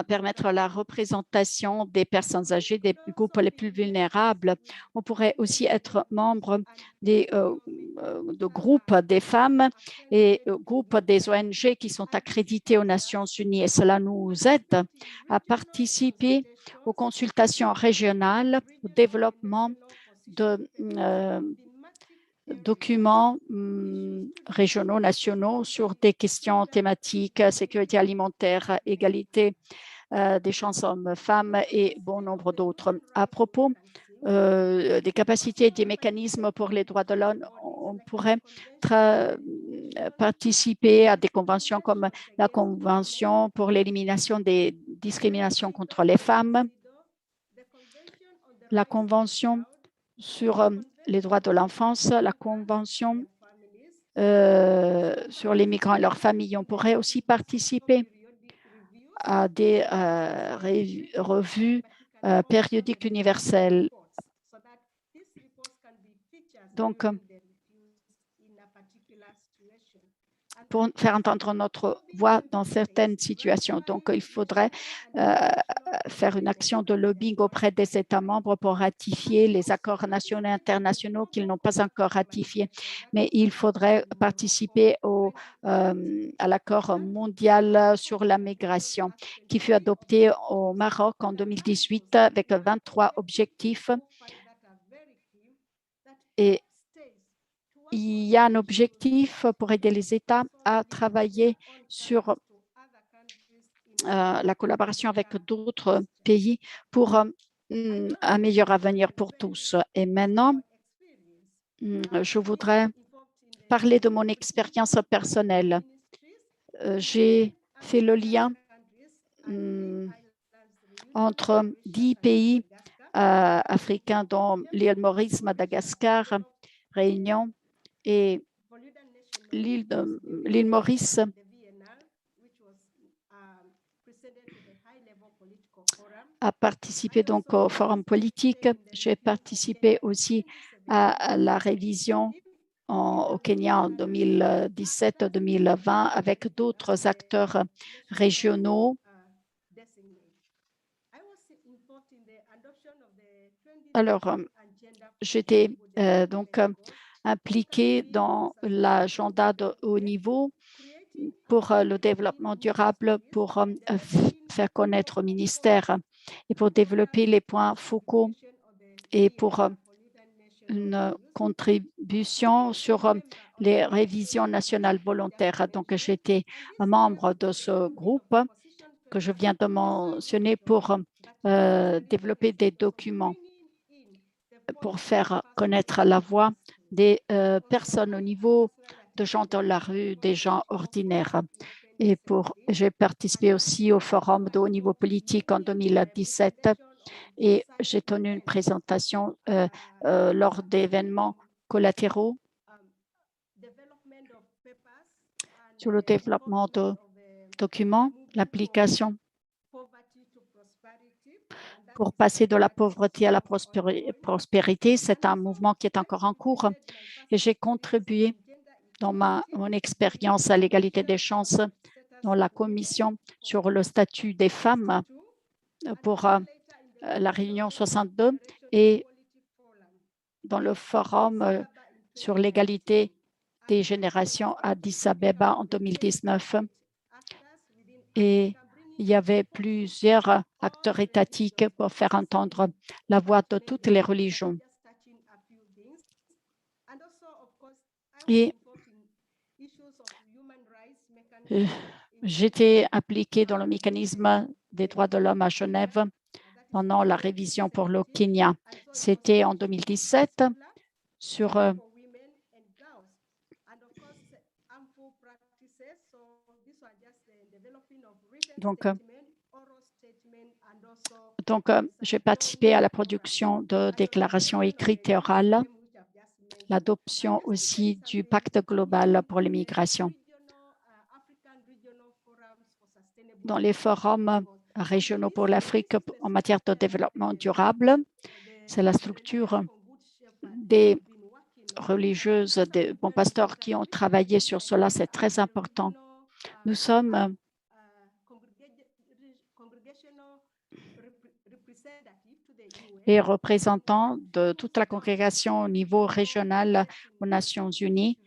permettre la représentation des personnes âgées, des groupes les plus vulnérables. On pourrait aussi être membre de groupes des femmes et groupes des ONG qui sont accrédités aux Nations Unies. Et cela nous aide à participer aux consultations régionales, au développement de documents régionaux, nationaux sur des questions thématiques, sécurité alimentaire, égalité des chances hommes-femmes et bon nombre d'autres. À propos des capacités et des mécanismes pour les droits de l'homme, on pourrait participer à des conventions comme la Convention pour l'élimination des discriminations contre les femmes, la Convention sur les droits de l'enfance, la Convention sur les migrants et leurs familles. On pourrait aussi participer à des revues périodiques universelles. Donc, pour faire entendre notre voix dans certaines situations. Donc, il faudrait faire une action de lobbying auprès des États membres pour ratifier les accords nationaux et internationaux qu'ils n'ont pas encore ratifiés. Mais il faudrait participer à l'accord mondial sur la migration qui fut adopté au Maroc en 2018 avec 23 objectifs. Et il y a un objectif pour aider les États à travailler sur la collaboration avec d'autres pays pour un meilleur avenir pour tous. Et maintenant, je voudrais parler de mon expérience personnelle. J'ai fait le lien entre 10 pays africains, dont l'île Maurice, Madagascar, Réunion, et l'île Maurice a participé donc au forum politique. J'ai participé aussi à la révision au Kenya en 2017-2020 avec d'autres acteurs régionaux. Alors, j'étais donc impliquée dans l'agenda de haut niveau pour le développement durable, pour faire connaître au ministère et pour développer les points focaux et pour une contribution sur les révisions nationales volontaires. Donc, j'étais membre de ce groupe que je viens de mentionner pour développer des documents pour faire connaître la voix des personnes au niveau de gens dans la rue, des gens ordinaires. Et j'ai participé aussi au forum de haut niveau politique en 2017 et j'ai tenu une présentation lors d'événements collatéraux sur le développement de documents, l'application pour passer de la pauvreté à la prospérité. C'est un mouvement qui est encore en cours et j'ai contribué dans mon expérience à l'égalité des chances dans la commission sur le statut des femmes pour la réunion 62 et dans le forum sur l'égalité des générations à Addis Abeba en 2019. Et il y avait plusieurs acteurs étatiques pour faire entendre la voix de toutes les religions. Et j'étais impliquée dans le mécanisme des droits de l'homme à Genève pendant la révision pour le Kenya. C'était en 2017 sur donc, j'ai participé à la production de déclarations écrites et orales, l'adoption aussi du pacte global pour l'immigration. Dans les forums régionaux pour l'Afrique en matière de développement durable, c'est la structure des religieuses, des bons pasteurs qui ont travaillé sur cela, c'est très important. Nous sommes les représentants de toute la congrégation au niveau régional aux Nations Unies.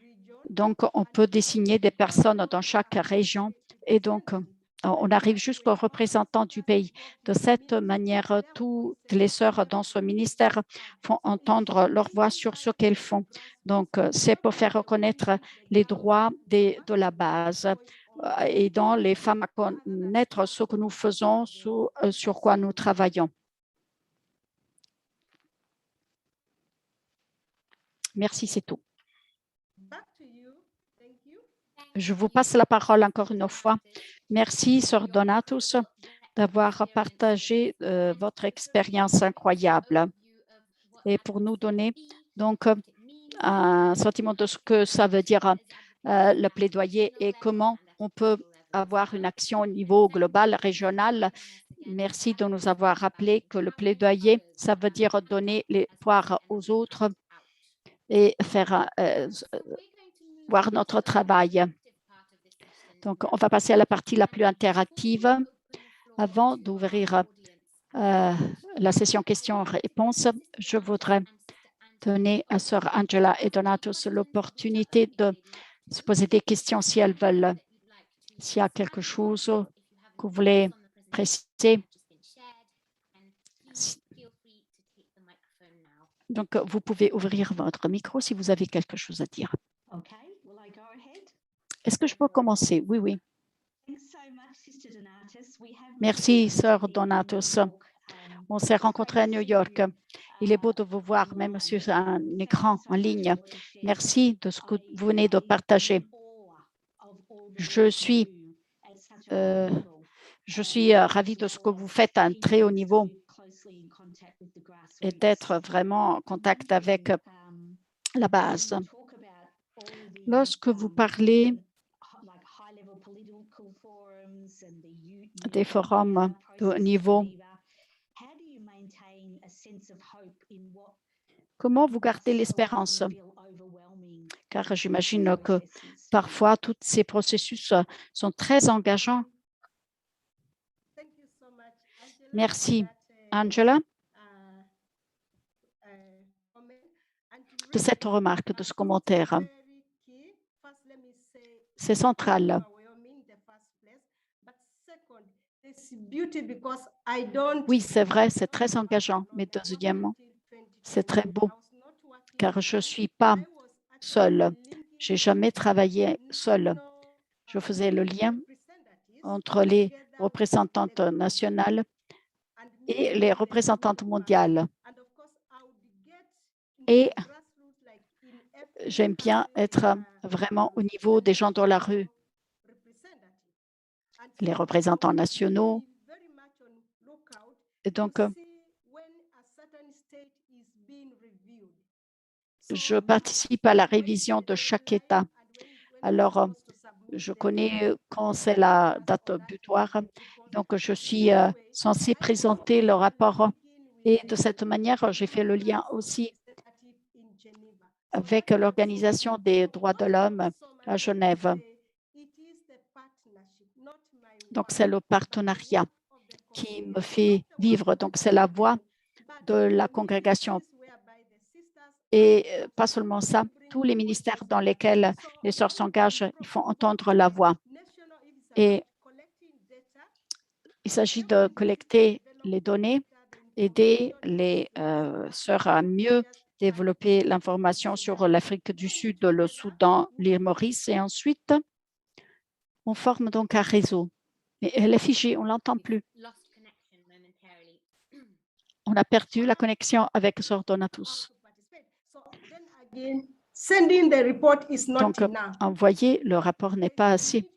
Donc, on peut désigner des personnes dans chaque région et donc, on arrive jusqu'aux représentants du pays. De cette manière, toutes les sœurs dans ce ministère font entendre leur voix sur ce qu'elles font. Donc, c'est pour faire reconnaître les droits de la base, aidant les femmes à connaître ce que nous faisons, sur quoi nous travaillons. Merci, c'est tout. Je vous passe la parole encore une fois. Merci, Sœur Donatus, d'avoir partagé votre expérience incroyable et pour nous donner donc un sentiment de ce que ça veut dire le plaidoyer et comment on peut avoir une action au niveau global, régional. Merci de nous avoir rappelé que le plaidoyer, ça veut dire donner l'espoir aux autres et faire voir notre travail. Donc, on va passer à la partie la plus interactive. Avant d'ouvrir la session questions-réponses, je voudrais donner à Sœur Angela et Donatus l'opportunité de se poser des questions si elles veulent. S'il y a quelque chose que vous voulez préciser. Donc, vous pouvez ouvrir votre micro si vous avez quelque chose à dire. Est-ce que je peux commencer? Oui, oui. Merci, Sœur Donatus. On s'est rencontrés à New York. Il est beau de vous voir, même sur un écran en ligne. Merci de ce que vous venez de partager. Je suis ravie de ce que vous faites à un très haut niveau et d'être vraiment en contact avec la base. Lorsque vous parlez des forums de haut niveau, comment vous gardez l'espérance? Car j'imagine que parfois, tous ces processus sont très engageants. Merci, Angela, de cette remarque, de ce commentaire. C'est central. Oui, c'est vrai, c'est très engageant, mais deuxièmement, c'est très beau, car je ne suis pas seule. Je n'ai jamais travaillé seule. Je faisais le lien entre les représentantes nationales et les représentantes mondiales. Et j'aime bien être vraiment au niveau des gens dans la rue, les représentants nationaux. Et donc, je participe à la révision de chaque État. Alors, je connais quand c'est la date butoir. Donc, je suis censée présenter le rapport. Et de cette manière, j'ai fait le lien aussi avec l'Organisation des droits de l'homme à Genève. Donc, c'est le partenariat qui me fait vivre. Donc, c'est la voix de la congrégation. Et pas seulement ça, tous les ministères dans lesquels les sœurs s'engagent, ils font entendre la voix. Et il s'agit de collecter les données, aider les sœurs à mieux développer l'information sur l'Afrique du Sud, le Soudan, l'île Maurice. Et ensuite, on forme donc un réseau. Mais elle est figée, on ne l'entend plus. On a perdu la connexion avec Sœur Donatus. Donc, envoyer le rapport n'est pas assez.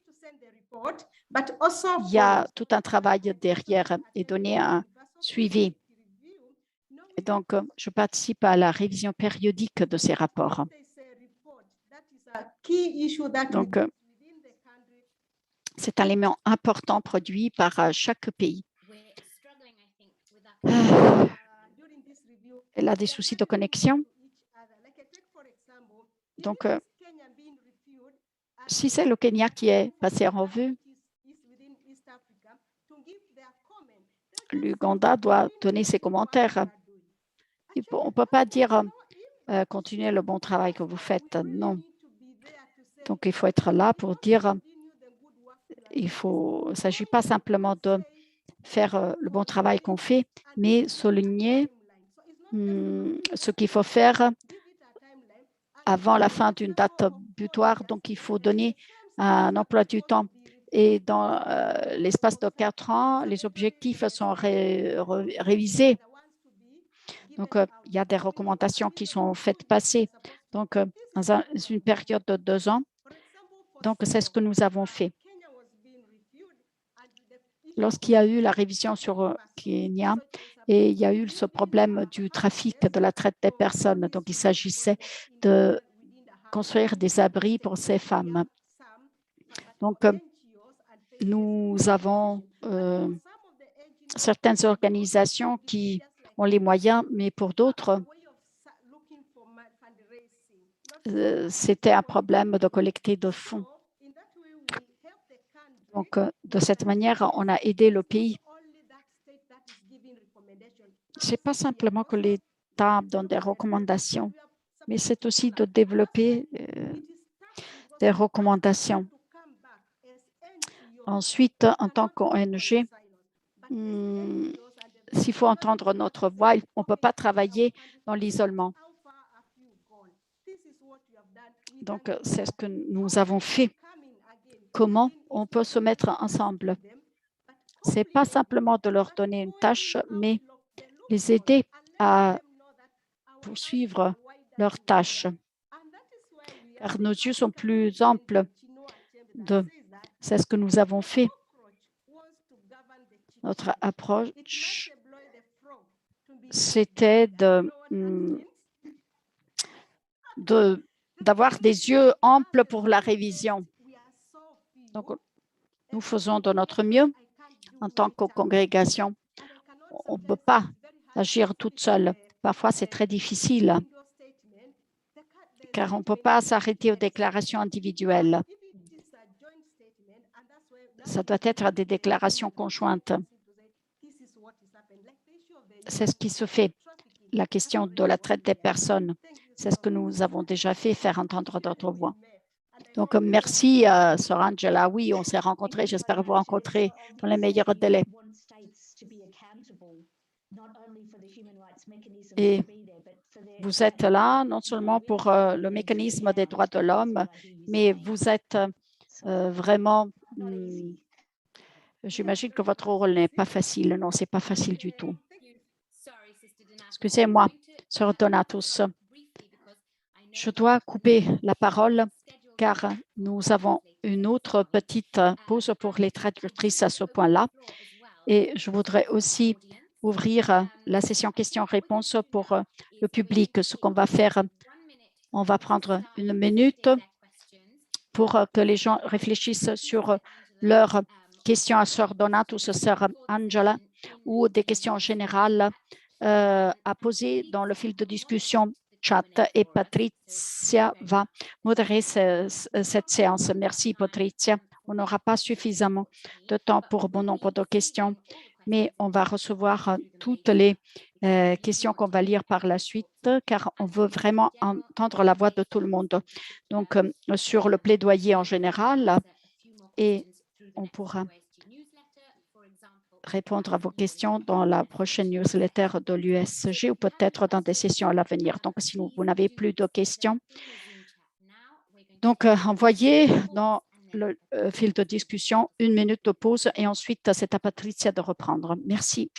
Il y a tout un travail derrière et donner un suivi. Et donc, je participe à la révision périodique de ces rapports. Donc, c'est un élément important produit par chaque pays. Elle a des soucis de connexion. Donc, si c'est le Kenya qui est passé en revue, l'Ouganda doit donner ses commentaires. On ne peut pas dire continuez le bon travail que vous faites. Non. Donc, il faut être là pour dire il ne s'agit pas simplement de faire le bon travail qu'on fait, mais souligner ce qu'il faut faire avant la fin d'une date butoir. Donc, il faut donner un emploi du temps. Et dans l'espace de 4 ans, les objectifs sont révisés. Donc, il y a des recommandations qui sont faites passer. Donc, dans une période de 2 ans. Donc, c'est ce que nous avons fait. Lorsqu'il y a eu la révision sur Kenya, et il y a eu ce problème du trafic, de la traite des personnes. Donc, il s'agissait de construire des abris pour ces femmes. Donc, nous avons certaines organisations qui ont les moyens, mais pour d'autres, c'était un problème de collecter de fonds. Donc, de cette manière, on a aidé le pays. Ce n'est pas simplement que l'État donne des recommandations, mais c'est aussi de développer des recommandations. Ensuite, en tant qu'ONG, s'il faut entendre notre voix, on ne peut pas travailler dans l'isolement. Donc, c'est ce que nous avons fait. Comment on peut se mettre ensemble? Ce n'est pas simplement de leur donner une tâche, mais les aider à poursuivre leurs tâches. Car nos yeux sont plus amples. C'est ce que nous avons fait. Notre approche, c'était d'avoir des yeux amples pour la révision. Donc, nous faisons de notre mieux en tant que congrégation. On ne peut pas agir toute seule. Parfois, c'est très difficile, car on ne peut pas s'arrêter aux déclarations individuelles. Ça doit être des déclarations conjointes. C'est ce qui se fait. La question de la traite des personnes, c'est ce que nous avons déjà fait, faire entendre notre voix. Donc, merci, Sœur Angela. Oui, on s'est rencontrés. J'espère vous rencontrer dans les meilleurs délais. Et vous êtes là non seulement pour le mécanisme des droits de l'homme, mais vous êtes vraiment... J'imagine que votre rôle n'est pas facile. Non, ce n'est pas facile du tout. Excusez-moi, Sœur Donatus. Je dois couper la parole car nous avons une autre petite pause pour les traductrices à ce point-là. Et je voudrais aussi ouvrir la session questions-réponses pour le public. Ce qu'on va faire, on va prendre 1 minute pour que les gens réfléchissent sur leurs questions à Sœur Donatus, Sœur Angela, ou des questions générales à poser dans le fil de discussion chat. Et Patricia va modérer cette séance. Merci, Patricia. On n'aura pas suffisamment de temps pour bon nombre de questions, mais on va recevoir toutes les questions qu'on va lire par la suite, car on veut vraiment entendre la voix de tout le monde. Donc, sur le plaidoyer en général, et on pourra répondre à vos questions dans la prochaine newsletter de l'USG ou peut-être dans des sessions à l'avenir. Donc, si vous n'avez plus de questions, donc envoyez dans le fil de discussion 1 minute de pause et ensuite c'est à Patricia de reprendre. Merci.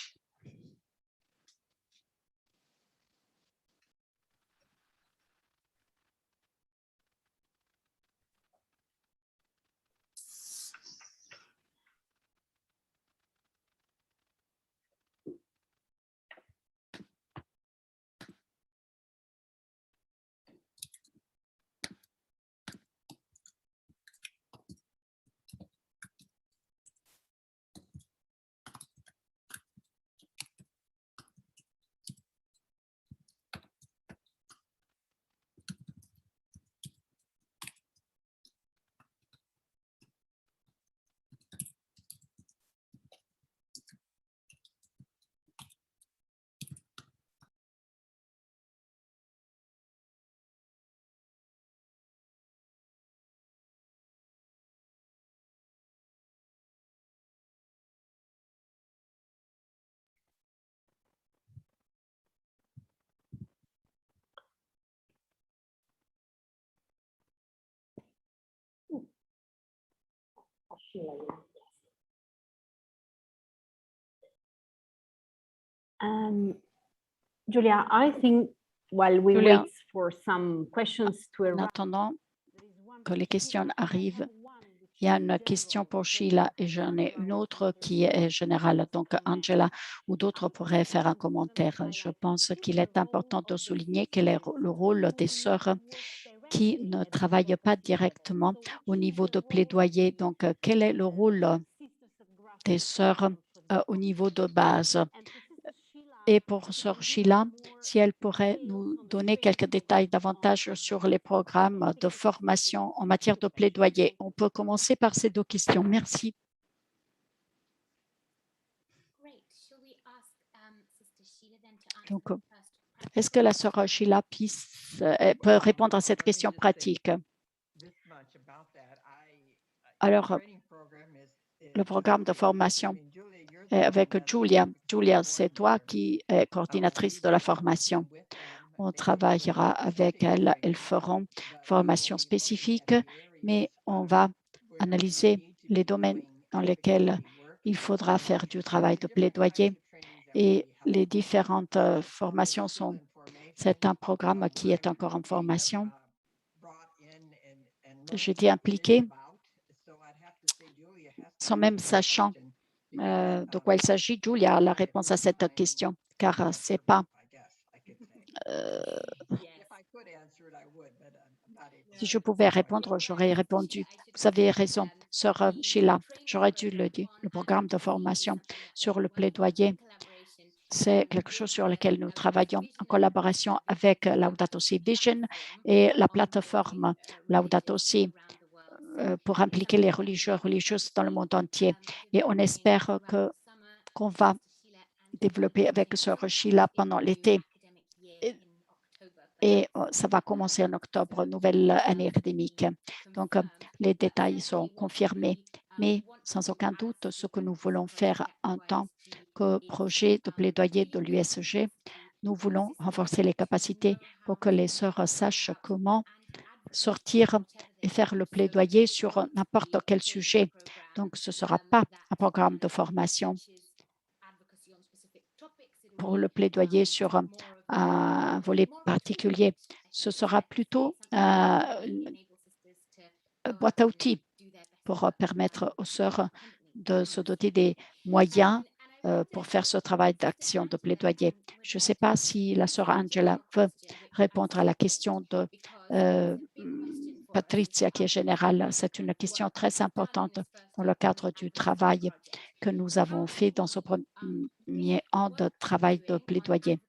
Julia, I think while we Julia, wait for some questions to En arrive, attendant que les questions arrivent, il y a une question pour Sheila et j'en ai une autre qui est générale. Donc, Angela ou d'autres pourraient faire un commentaire. Je pense qu'il est important de souligner quel est le rôle des sœurs qui ne travaillent pas directement au niveau de plaidoyer. Donc, quel est le rôle des sœurs au niveau de base? Et pour Sœur Sheila, si elle pourrait nous donner quelques détails davantage sur les programmes de formation en matière de plaidoyer. On peut commencer par ces 2 questions. Merci. Donc, est-ce que la sœur Sheila peut répondre à cette question pratique? Alors, le programme de formation avec Julia. Julia, c'est toi qui es coordinatrice de la formation. On travaillera avec elles. Elles feront formation spécifique, mais on va analyser les domaines dans lesquels il faudra faire du travail de plaidoyer et les différentes formations sont. C'est un programme qui est encore en formation. J'étais impliquée sans même sachant de quoi il s'agit. Julia a la réponse à cette question, car ce n'est pas… si je pouvais répondre, j'aurais répondu. Vous avez raison, sœur Sheila, j'aurais dû le dire. Le programme de formation sur le plaidoyer, c'est quelque chose sur lequel nous travaillons en collaboration avec Laudato Si Vision et la plateforme Laudato Si pour impliquer les religieux et religieuses dans le monde entier. Et on espère qu'on va développer avec sœur Sheila pendant l'été. Et ça va commencer en octobre, nouvelle année académique. Donc, les détails sont confirmés. Mais sans aucun doute, ce que nous voulons faire en tant que projet de plaidoyer de l'USG, nous voulons renforcer les capacités pour que les sœurs sachent comment sortir et faire le plaidoyer sur n'importe quel sujet. Donc, ce ne sera pas un programme de formation pour le plaidoyer sur un volet particulier. Ce sera plutôt une boîte à outils pour permettre aux sœurs de se doter des moyens pour faire ce travail d'action de plaidoyer. Je ne sais pas si la sœur Angela veut répondre à la question de Patricia, qui est générale. C'est une question très importante dans le cadre du travail que nous avons fait dans ce premier an de travail de plaidoyer.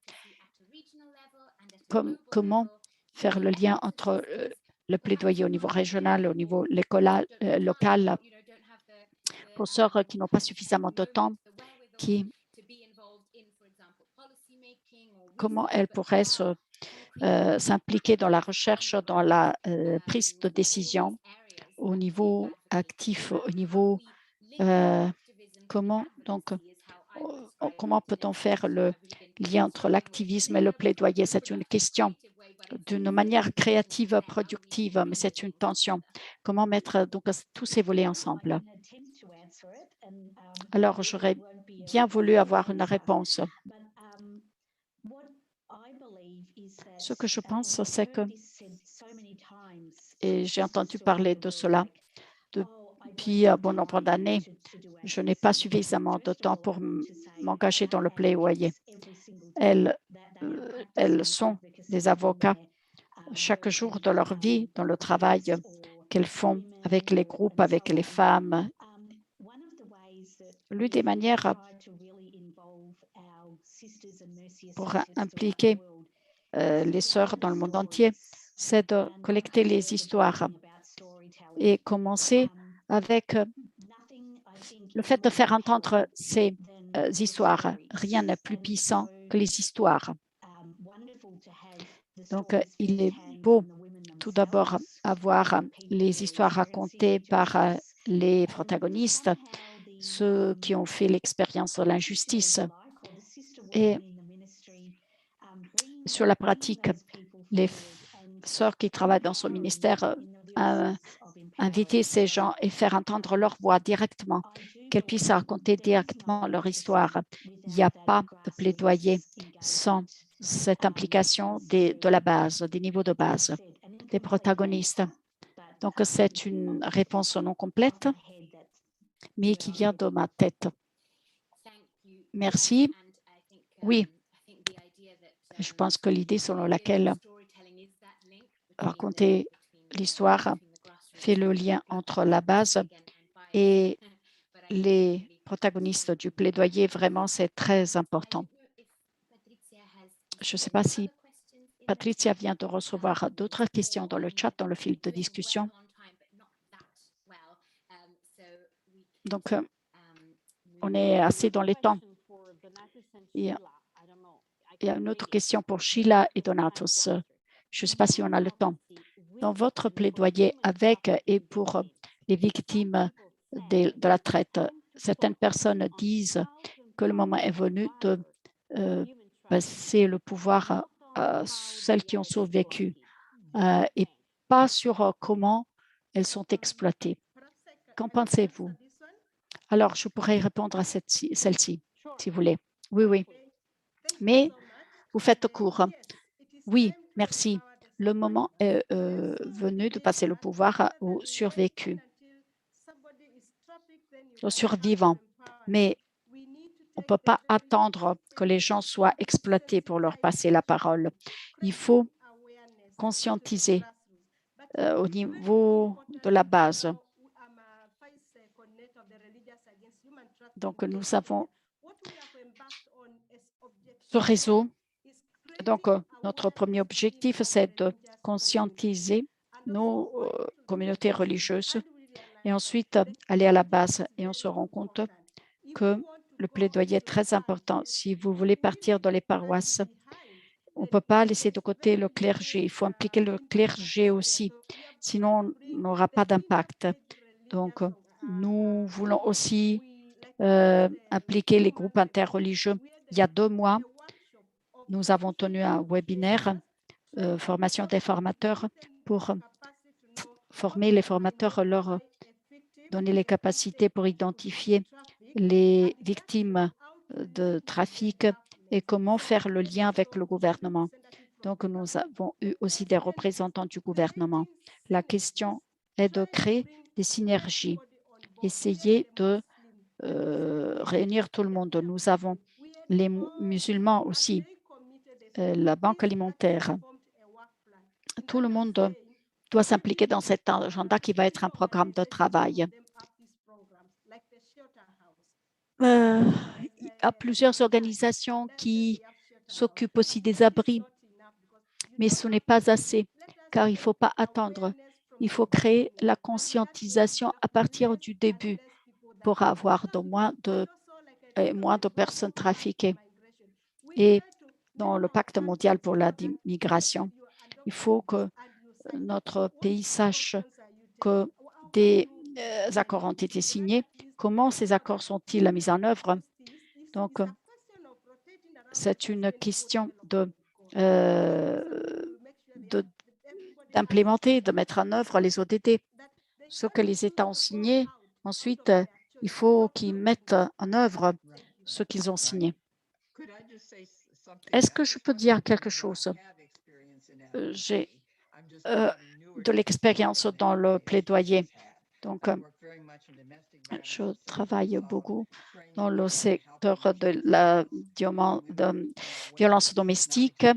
Comment faire le lien entre le plaidoyer au niveau régional, au niveau local pour ceux qui n'ont pas suffisamment de temps, comment elles pourraient s'impliquer dans la recherche, dans la prise de décision au niveau actif, au niveau comment peut-on faire le lien entre l'activisme et le plaidoyer? C'est une question d'une manière créative, productive, mais c'est une tension. Comment mettre donc tous ces volets ensemble? Alors, j'aurais bien voulu avoir une réponse. Ce que je pense, c'est que, et j'ai entendu parler de cela depuis un bon nombre d'années, je n'ai pas suffisamment de temps pour m'engager dans le plaidoyer. Elles sont des avocats chaque jour de leur vie, dans le travail qu'elles font avec les groupes, avec les femmes. L'une des manières pour impliquer les sœurs dans le monde entier, c'est de collecter les histoires et commencer avec le fait de faire entendre ces histoires. Rien n'est plus puissant que les histoires. Donc, il est beau tout d'abord avoir les histoires racontées par les protagonistes, ceux qui ont fait l'expérience de l'injustice. Et sur la pratique, les sœurs qui travaillent dans son ministère inviter ces gens et faire entendre leur voix directement, qu'elles puissent raconter directement leur histoire. Il n'y a pas de plaidoyer sans cette implication de la base, des niveaux de base, des protagonistes. Donc, c'est une réponse non complète, mais qui vient de ma tête. Merci. Oui, je pense que l'idée selon laquelle raconter l'histoire fait le lien entre la base et les protagonistes du plaidoyer. Vraiment, c'est très important. Je ne sais pas si Patricia vient de recevoir d'autres questions dans le chat, dans le fil de discussion. Donc, on est assez dans les temps. Il y a une autre question pour Sheila et Donatus. Je ne sais pas si on a le temps. Dans votre plaidoyer avec et pour les victimes de la traite, certaines personnes disent que le moment est venu de passer le pouvoir à celles qui ont survécu et pas sur comment elles sont exploitées. Qu'en pensez-vous? Alors, je pourrais répondre à celle-ci, si vous voulez. Oui, oui. Mais vous faites court. Oui, merci. Le moment est venu de passer le pouvoir aux survécus, aux survivants. Mais on ne peut pas attendre que les gens soient exploités pour leur passer la parole. Il faut conscientiser au niveau de la base. Donc, nous avons ce réseau. Donc, notre premier objectif, c'est de conscientiser nos communautés religieuses et ensuite aller à la base. Et on se rend compte que le plaidoyer est très important. Si vous voulez partir dans les paroisses, on ne peut pas laisser de côté le clergé. Il faut impliquer le clergé aussi. Sinon, on n'aura pas d'impact. Donc, nous voulons aussi impliquer les groupes interreligieux. Il y a 2 mois, nous avons tenu un webinaire, formation des formateurs, pour former les formateurs, leur donner les capacités pour identifier les victimes de trafic et comment faire le lien avec le gouvernement. Donc, nous avons eu aussi des représentants du gouvernement. La question est de créer des synergies, essayer de réunir tout le monde. Nous avons les musulmans aussi, la banque alimentaire. Tout le monde doit s'impliquer dans cet agenda qui va être un programme de travail. Il y a plusieurs organisations qui s'occupent aussi des abris, mais ce n'est pas assez, car il ne faut pas attendre. Il faut créer la conscientisation à partir du début. pour avoir moins de personnes trafiquées. Et dans le pacte mondial pour la migration, il faut que notre pays sache que des accords ont été signés. Comment ces accords sont-ils mis en œuvre? Donc, c'est une question d'implémenter, de mettre en œuvre les ODD. Ce que les États ont signé, ensuite, il faut qu'ils mettent en œuvre ce qu'ils ont signé. Est-ce que je peux dire quelque chose? J'ai de l'expérience dans le plaidoyer. Donc, je travaille beaucoup dans le secteur de la violence domestique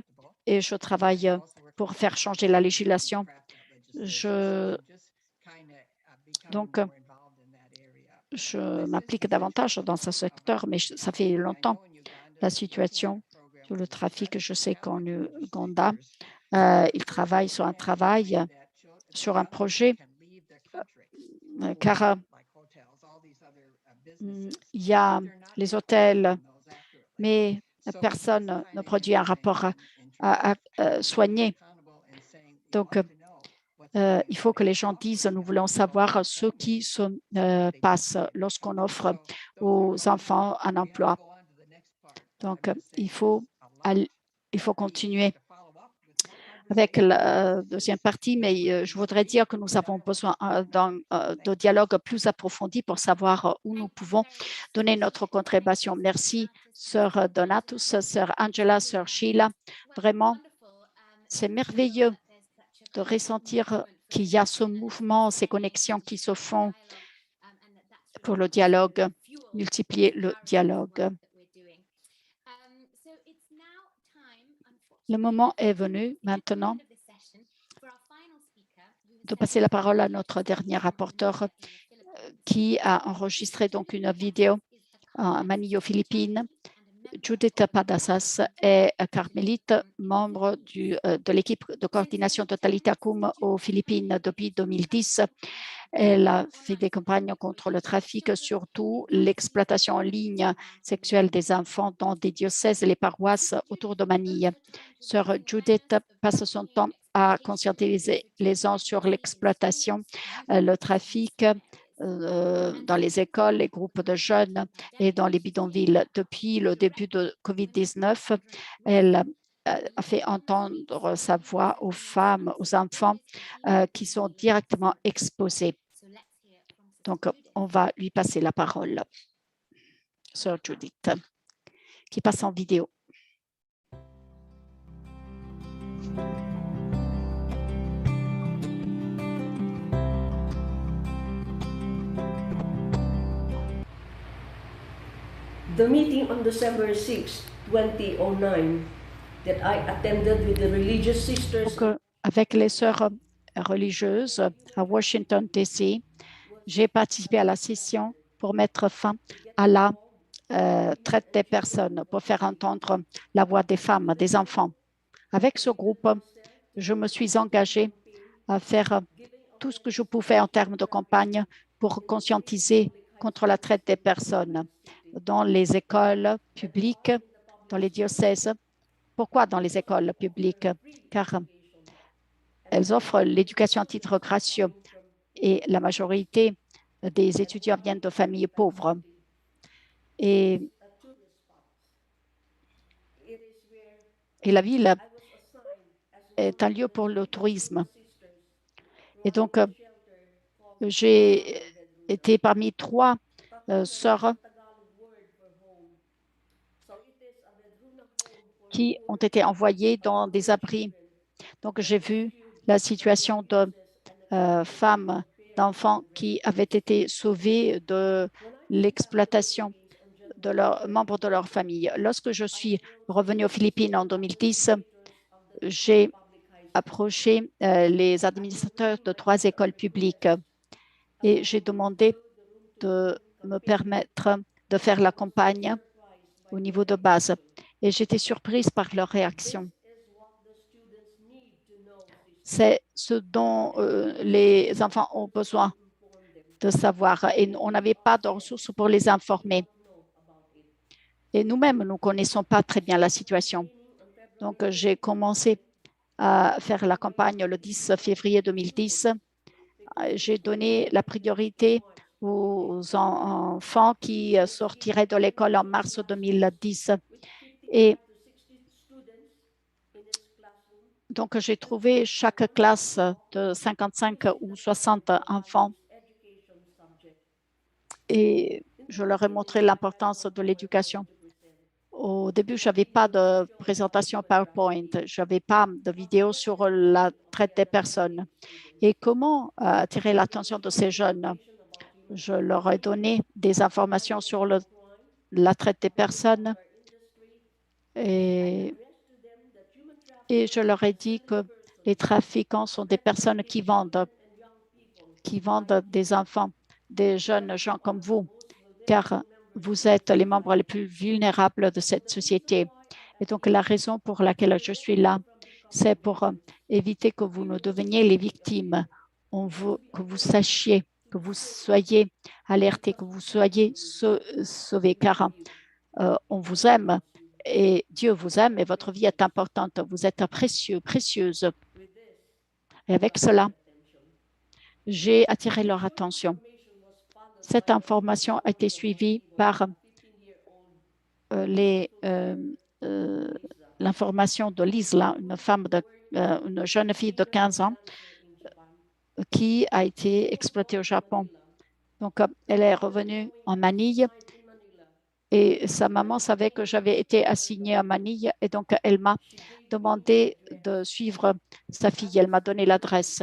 et je travaille pour faire changer la législation. Donc, je m'implique davantage dans ce secteur, mais ça fait longtemps. La situation sur le trafic, je sais qu'en Ouganda, ils travaillent sur un projet, car il y a les hôtels, mais personne ne produit un rapport soigné. Donc, il faut que les gens disent, nous voulons savoir ce qui se passe lorsqu'on offre aux enfants un emploi. Donc, il faut continuer avec la deuxième partie, mais je voudrais dire que nous avons besoin de dialogue plus approfondi pour savoir où nous pouvons donner notre contribution. Merci, Sœur Donatus, Sœur Angela, Sœur Sheila. Vraiment, c'est merveilleux de ressentir qu'il y a ce mouvement, ces connexions qui se font pour le dialogue, multiplier le dialogue. Le moment est venu maintenant de passer la parole à notre dernier rapporteur qui a enregistré donc une vidéo à Manille, aux Philippines. Judith Padasas est carmélite, membre de l'équipe de coordination Totalitacum aux Philippines depuis 2010. Elle a fait des campagnes contre le trafic, surtout l'exploitation en ligne sexuelle des enfants dans des diocèses et les paroisses autour de Manille. Sœur Judith passe son temps à conscientiser les gens sur l'exploitation, le trafic, dans les écoles, les groupes de jeunes et dans les bidonvilles. Depuis le début de COVID-19, elle a fait entendre sa voix aux femmes, aux enfants qui sont directement exposés. Donc, on va lui passer la parole. Sœur Judith, qui passe en vidéo. The meeting on December 6, 2009, that I attended with the religious sisters. Donc, avec les sœurs religieuses à Washington, D.C., j'ai participé à la session pour mettre fin à la traite des personnes, pour faire entendre la voix des femmes, des enfants. Avec ce groupe, je me suis engagée à faire tout ce que je pouvais en termes de campagne pour conscientiser contre la traite des personnes dans les écoles publiques, dans les diocèses. Pourquoi dans les écoles publiques? Car elles offrent l'éducation à titre gracieux et la majorité des étudiants viennent de familles pauvres. Et la ville est un lieu pour le tourisme. Et donc, j'ai été parmi 3 sœurs qui ont été envoyées dans des abris. Donc, j'ai vu la situation de femmes, d'enfants qui avaient été sauvés de l'exploitation de leurs membres de leur famille. Lorsque je suis revenue aux Philippines en 2010, j'ai approché les administrateurs de 3 écoles publiques et j'ai demandé de me permettre de faire la campagne au niveau de base. Et j'étais surprise par leur réaction. C'est ce dont les enfants ont besoin. de savoir et on n'avait pas de ressources pour les informer. Et nous-mêmes, nous ne connaissons pas très bien la situation. Donc, j'ai commencé à faire la campagne le 10 février 2010. J'ai donné la priorité aux enfants qui sortiraient de l'école en mars 2010. Et donc, j'ai trouvé chaque classe de 55 ou 60 enfants et je leur ai montré l'importance de l'éducation. Au début, je n'avais pas de présentation PowerPoint, je n'avais pas de vidéo sur la traite des personnes. Et comment attirer l'attention de ces jeunes? Je leur ai donné des informations sur la traite des personnes et je leur ai dit que les trafiquants sont des personnes qui vendent des enfants, des jeunes gens comme vous, car vous êtes les membres les plus vulnérables de cette société. Et donc, la raison pour laquelle je suis là, c'est pour éviter que vous ne deveniez les victimes. On veut que vous sachiez, que vous soyez alertés, que vous soyez sauvés, car on vous aime et Dieu vous aime et votre vie est importante. Vous êtes précieux, précieuse. Et avec cela, j'ai attiré leur attention. Cette information a été suivie par l'information de Lisa, une jeune fille de 15 ans qui a été exploitée au Japon. Donc, elle est revenue en Manille et sa maman savait que j'avais été assignée à Manille et donc elle m'a demandé de suivre sa fille. Elle m'a donné l'adresse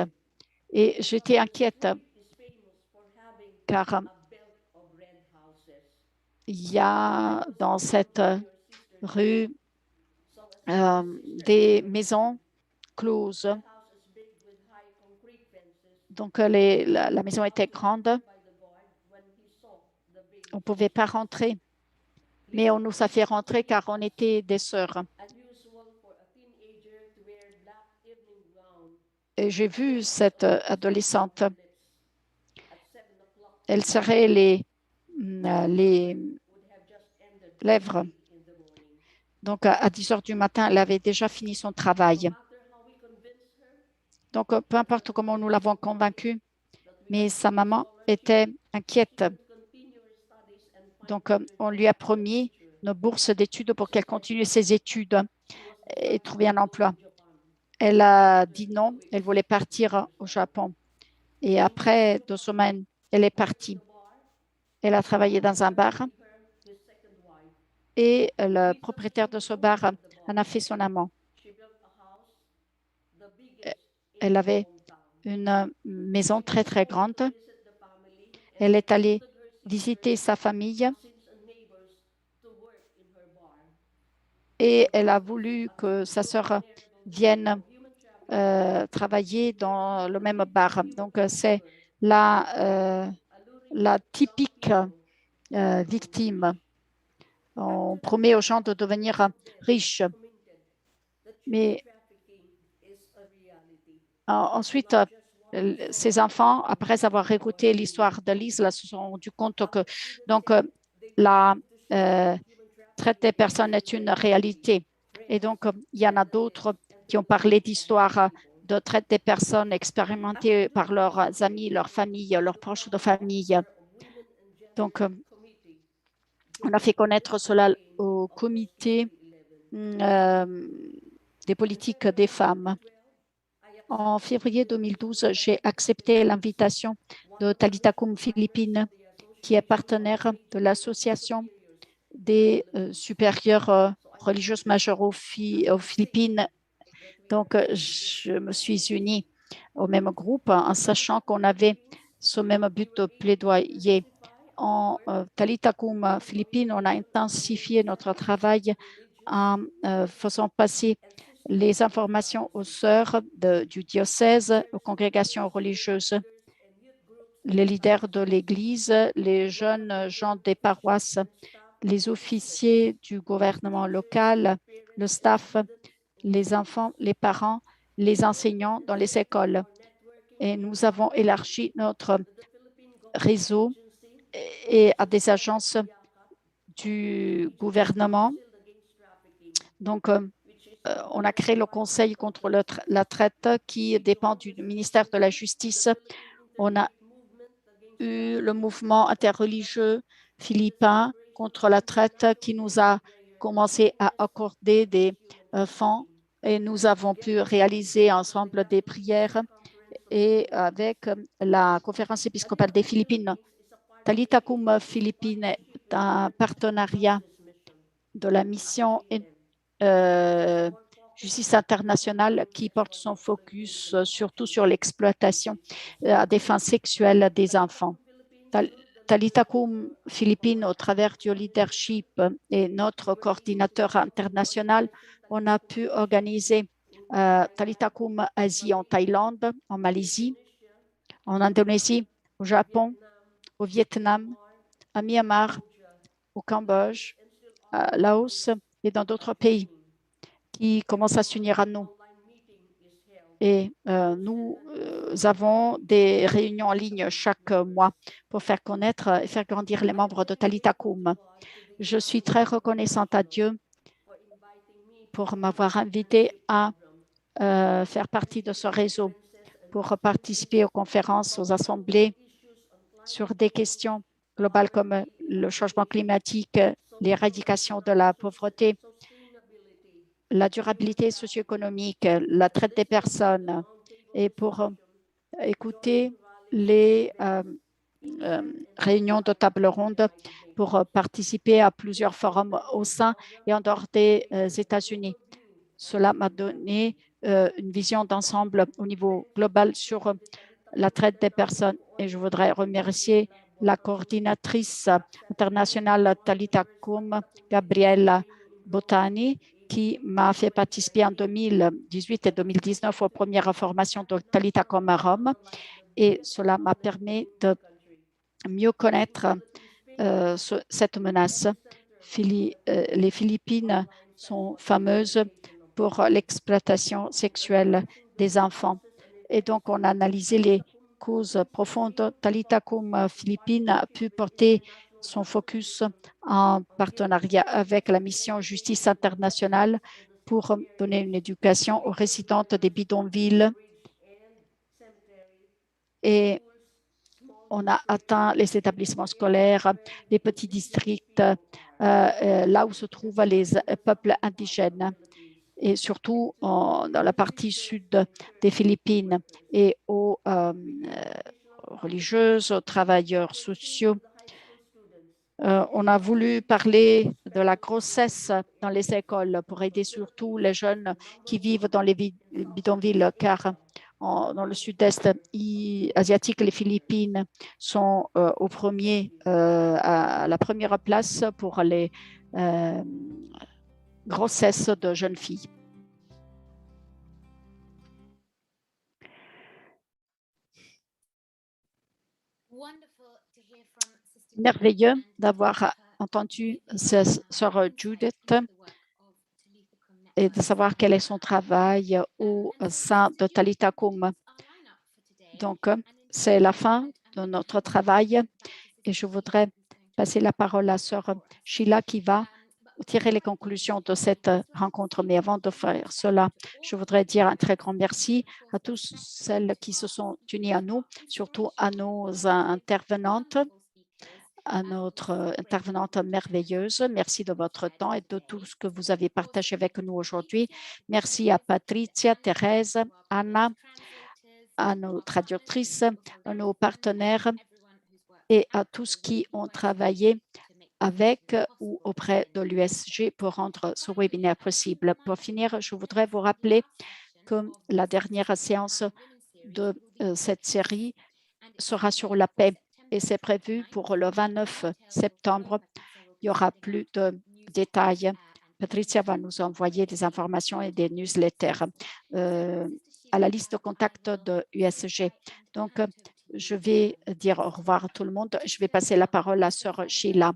et j'étais inquiète car il y a dans cette rue des maisons closes. Donc, la maison était grande. On ne pouvait pas rentrer, mais on nous a fait rentrer car on était des sœurs. Et j'ai vu cette adolescente. Elle serrait les lèvres. Donc, à 10 heures du matin, elle avait déjà fini son travail. Donc, peu importe comment nous l'avons convaincue, mais sa maman était inquiète. Donc, on lui a promis une bourse d'études pour qu'elle continue ses études et trouver un emploi. Elle a dit non, elle voulait partir au Japon. Et après 2 semaines, elle est partie. Elle a travaillé dans un bar et le propriétaire de ce bar en a fait son amant. Elle avait une maison très, très grande. Elle est allée visiter sa famille et elle a voulu que sa sœur vienne travailler dans le même bar. Donc, c'est la typique victime. On promet aux gens de devenir riches. Mais ensuite, ces enfants, après avoir écouté l'histoire de Lisa, se sont rendus compte que la traite des personnes est une réalité. Et donc, il y en a d'autres qui ont parlé d'histoire de traite des personnes expérimentées par leurs amis, leurs familles, leurs proches de famille. Donc, on a fait connaître cela au comité des politiques des femmes. En février 2012, j'ai accepté l'invitation de Talitha Kum Philippines, qui est partenaire de l'association des supérieures religieuses majeures aux Philippines. Donc, je me suis unie au même groupe en sachant qu'on avait ce même but de plaidoyer. En Talitha Kum Philippines, on a intensifié notre travail en faisant passer les informations aux sœurs du diocèse, aux congrégations religieuses, les leaders de l'Église, les jeunes gens des paroisses, les officiers du gouvernement local, le staff, les enfants, les parents, les enseignants dans les écoles. Et nous avons élargi notre réseaux et à des agences du gouvernement. Donc, on a créé le Conseil contre la traite qui dépend du ministère de la Justice. On a eu le mouvement interreligieux philippin contre la traite qui nous a commencé à accorder des fonds et nous avons pu réaliser ensemble des prières et avec la conférence épiscopale des Philippines. Talitha Kum Philippines est un partenariat de la mission Justice internationale qui porte son focus surtout sur l'exploitation à des fins sexuelles des enfants. Talitha Kum Philippines, au travers du leadership et notre coordinateur international, on a pu organiser Talitha Kum Asie en Thaïlande, en Malaisie, en Indonésie, au Japon, au Vietnam, à Myanmar, au Cambodge, à Laos et dans d'autres pays qui commencent à s'unir à nous. Et nous avons des réunions en ligne chaque mois pour faire connaître et faire grandir les membres de Talitha Kum. Je suis très reconnaissante à Dieu pour m'avoir invité à faire partie de ce réseau, pour participer aux conférences, aux assemblées sur des questions globales comme le changement climatique, l'éradication de la pauvreté, la durabilité socio-économique, la traite des personnes et pour écouter les réunions de table ronde, pour participer à plusieurs forums au sein et en dehors des États-Unis. Cela m'a donné une vision d'ensemble au niveau global sur la traite des personnes et je voudrais remercier la coordinatrice internationale Talitha Kum, Gabriella Botani, qui m'a fait participer en 2018 et 2019 aux premières formations de Talitha Kum à Rome. Et cela m'a permis de mieux connaître cette menace. Les Philippines sont fameuses pour l'exploitation sexuelle des enfants. Et donc, on a analysé les causes profondes. Talitha Kum Philippines a pu porter son focus en partenariat avec la mission Justice internationale pour donner une éducation aux résidentes des bidonvilles. Et on a atteint les établissements scolaires, les petits districts, là où se trouvent les peuples indigènes et surtout dans la partie sud des Philippines et aux religieuses, aux travailleurs sociaux. On a voulu parler de la grossesse dans les écoles pour aider surtout les jeunes qui vivent dans les bidonvilles, car dans le sud-est asiatique, les Philippines sont à la première place pour les grossesses de jeunes filles. Merveilleux d'avoir entendu sœur Judith et de savoir quel est son travail au sein de Talitha Kum. Donc, c'est la fin de notre travail et je voudrais passer la parole à sœur Sheila qui va tirer les conclusions de cette rencontre. Mais avant de faire cela, je voudrais dire un très grand merci à tous celles qui se sont unies à nous, surtout à nos intervenantes, à notre intervenante merveilleuse. Merci de votre temps et de tout ce que vous avez partagé avec nous aujourd'hui. Merci à Patricia, Thérèse, Anna, à nos traductrices, à nos partenaires et à tous qui ont travaillé avec ou auprès de l'USG pour rendre ce webinaire possible. Pour finir, je voudrais vous rappeler que la dernière séance de cette série sera sur la paix et c'est prévu pour le 29 septembre. Il y aura plus de détails. Patricia va nous envoyer des informations et des newsletters à la liste de contacts de USG. Donc, je vais dire au revoir à tout le monde. Je vais passer la parole à sœur Sheila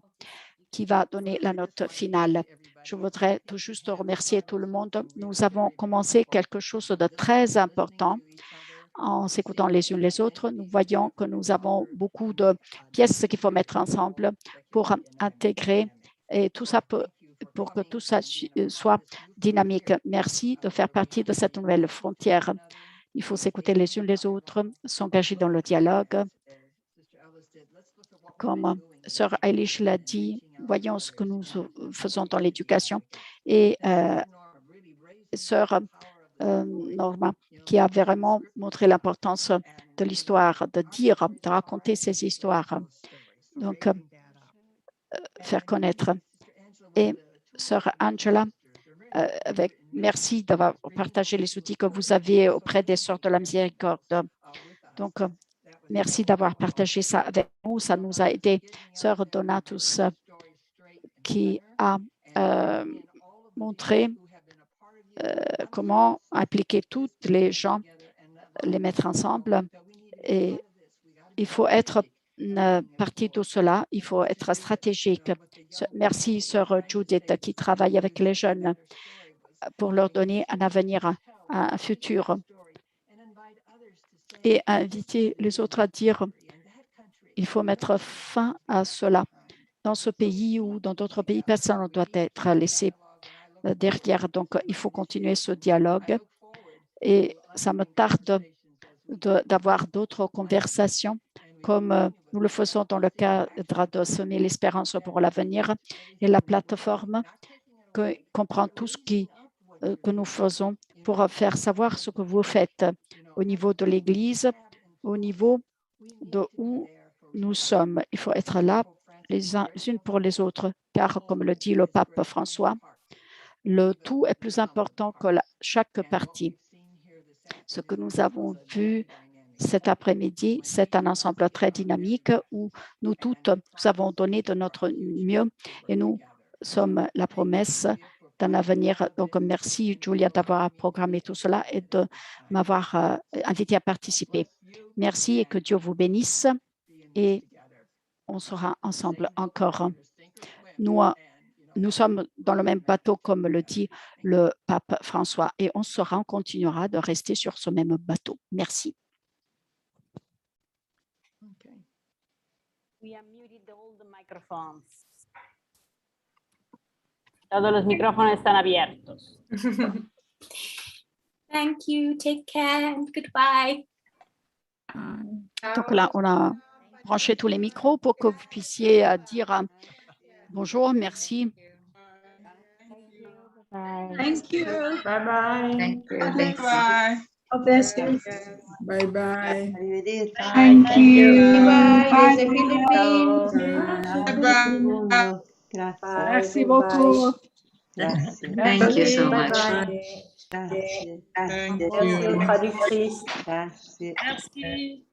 qui va donner la note finale. Je voudrais tout juste remercier tout le monde. Nous avons commencé quelque chose de très important en s'écoutant les unes les autres, nous voyons que nous avons beaucoup de pièces qu'il faut mettre ensemble pour intégrer et tout ça pour que tout ça soit dynamique. Merci de faire partie de cette nouvelle frontière. Il faut s'écouter les unes les autres, s'engager dans le dialogue. Comme Sœur Eilish l'a dit, voyons ce que nous faisons dans l'éducation. Et Sœur Norma, qui a vraiment montré l'importance de l'histoire, de dire, de raconter ces histoires, donc faire connaître. Et Sœur Angela, merci d'avoir partagé les outils que vous avez auprès des Sœurs de la Miséricorde. Donc, merci d'avoir partagé ça avec nous. Ça nous a aidé. Sœur Donatus, qui a montré comment impliquer toutes les gens, les mettre ensemble. Et il faut être partie de cela. Il faut être stratégique. Merci, Sœur Judith, qui travaille avec les jeunes pour leur donner un avenir, un futur. Et inviter les autres à dire il faut mettre fin à cela. Dans ce pays ou dans d'autres pays, personne ne doit être laissé derrière. Donc, il faut continuer ce dialogue. Et ça me tarde d'avoir d'autres conversations comme nous le faisons dans le cadre de Semer l'espérance pour l'avenir et la plateforme comprend tout ce que nous faisons pour faire savoir ce que vous faites au niveau de l'Église, au niveau de où nous sommes. Il faut être là les unes pour les autres, car comme le dit le pape François, le tout est plus important que chaque partie. Ce que nous avons vu cet après-midi, c'est un ensemble très dynamique où nous toutes nous avons donné de notre mieux et nous sommes la promesse d'un avenir. Donc, merci Julia d'avoir programmé tout cela et de m'avoir invité à participer. Merci et que Dieu vous bénisse et on sera ensemble encore. Nous sommes dans le même bateau, comme le dit le pape François, et on continuera de rester sur ce même bateau. Merci. We have muted all the microphones. Todos los micrófonos están abiertos. Thank you. Take care. Goodbye. Donc là, on a branché tous les micros pour que vous puissiez dire bonjour, merci. Thank you. Bye bye. Thank you. Bye bye. God bless you. Bye bye. Thank you. Bye. Bye bye. Merci beaucoup. Thank you so much. Thank you. Traductrice. Merci.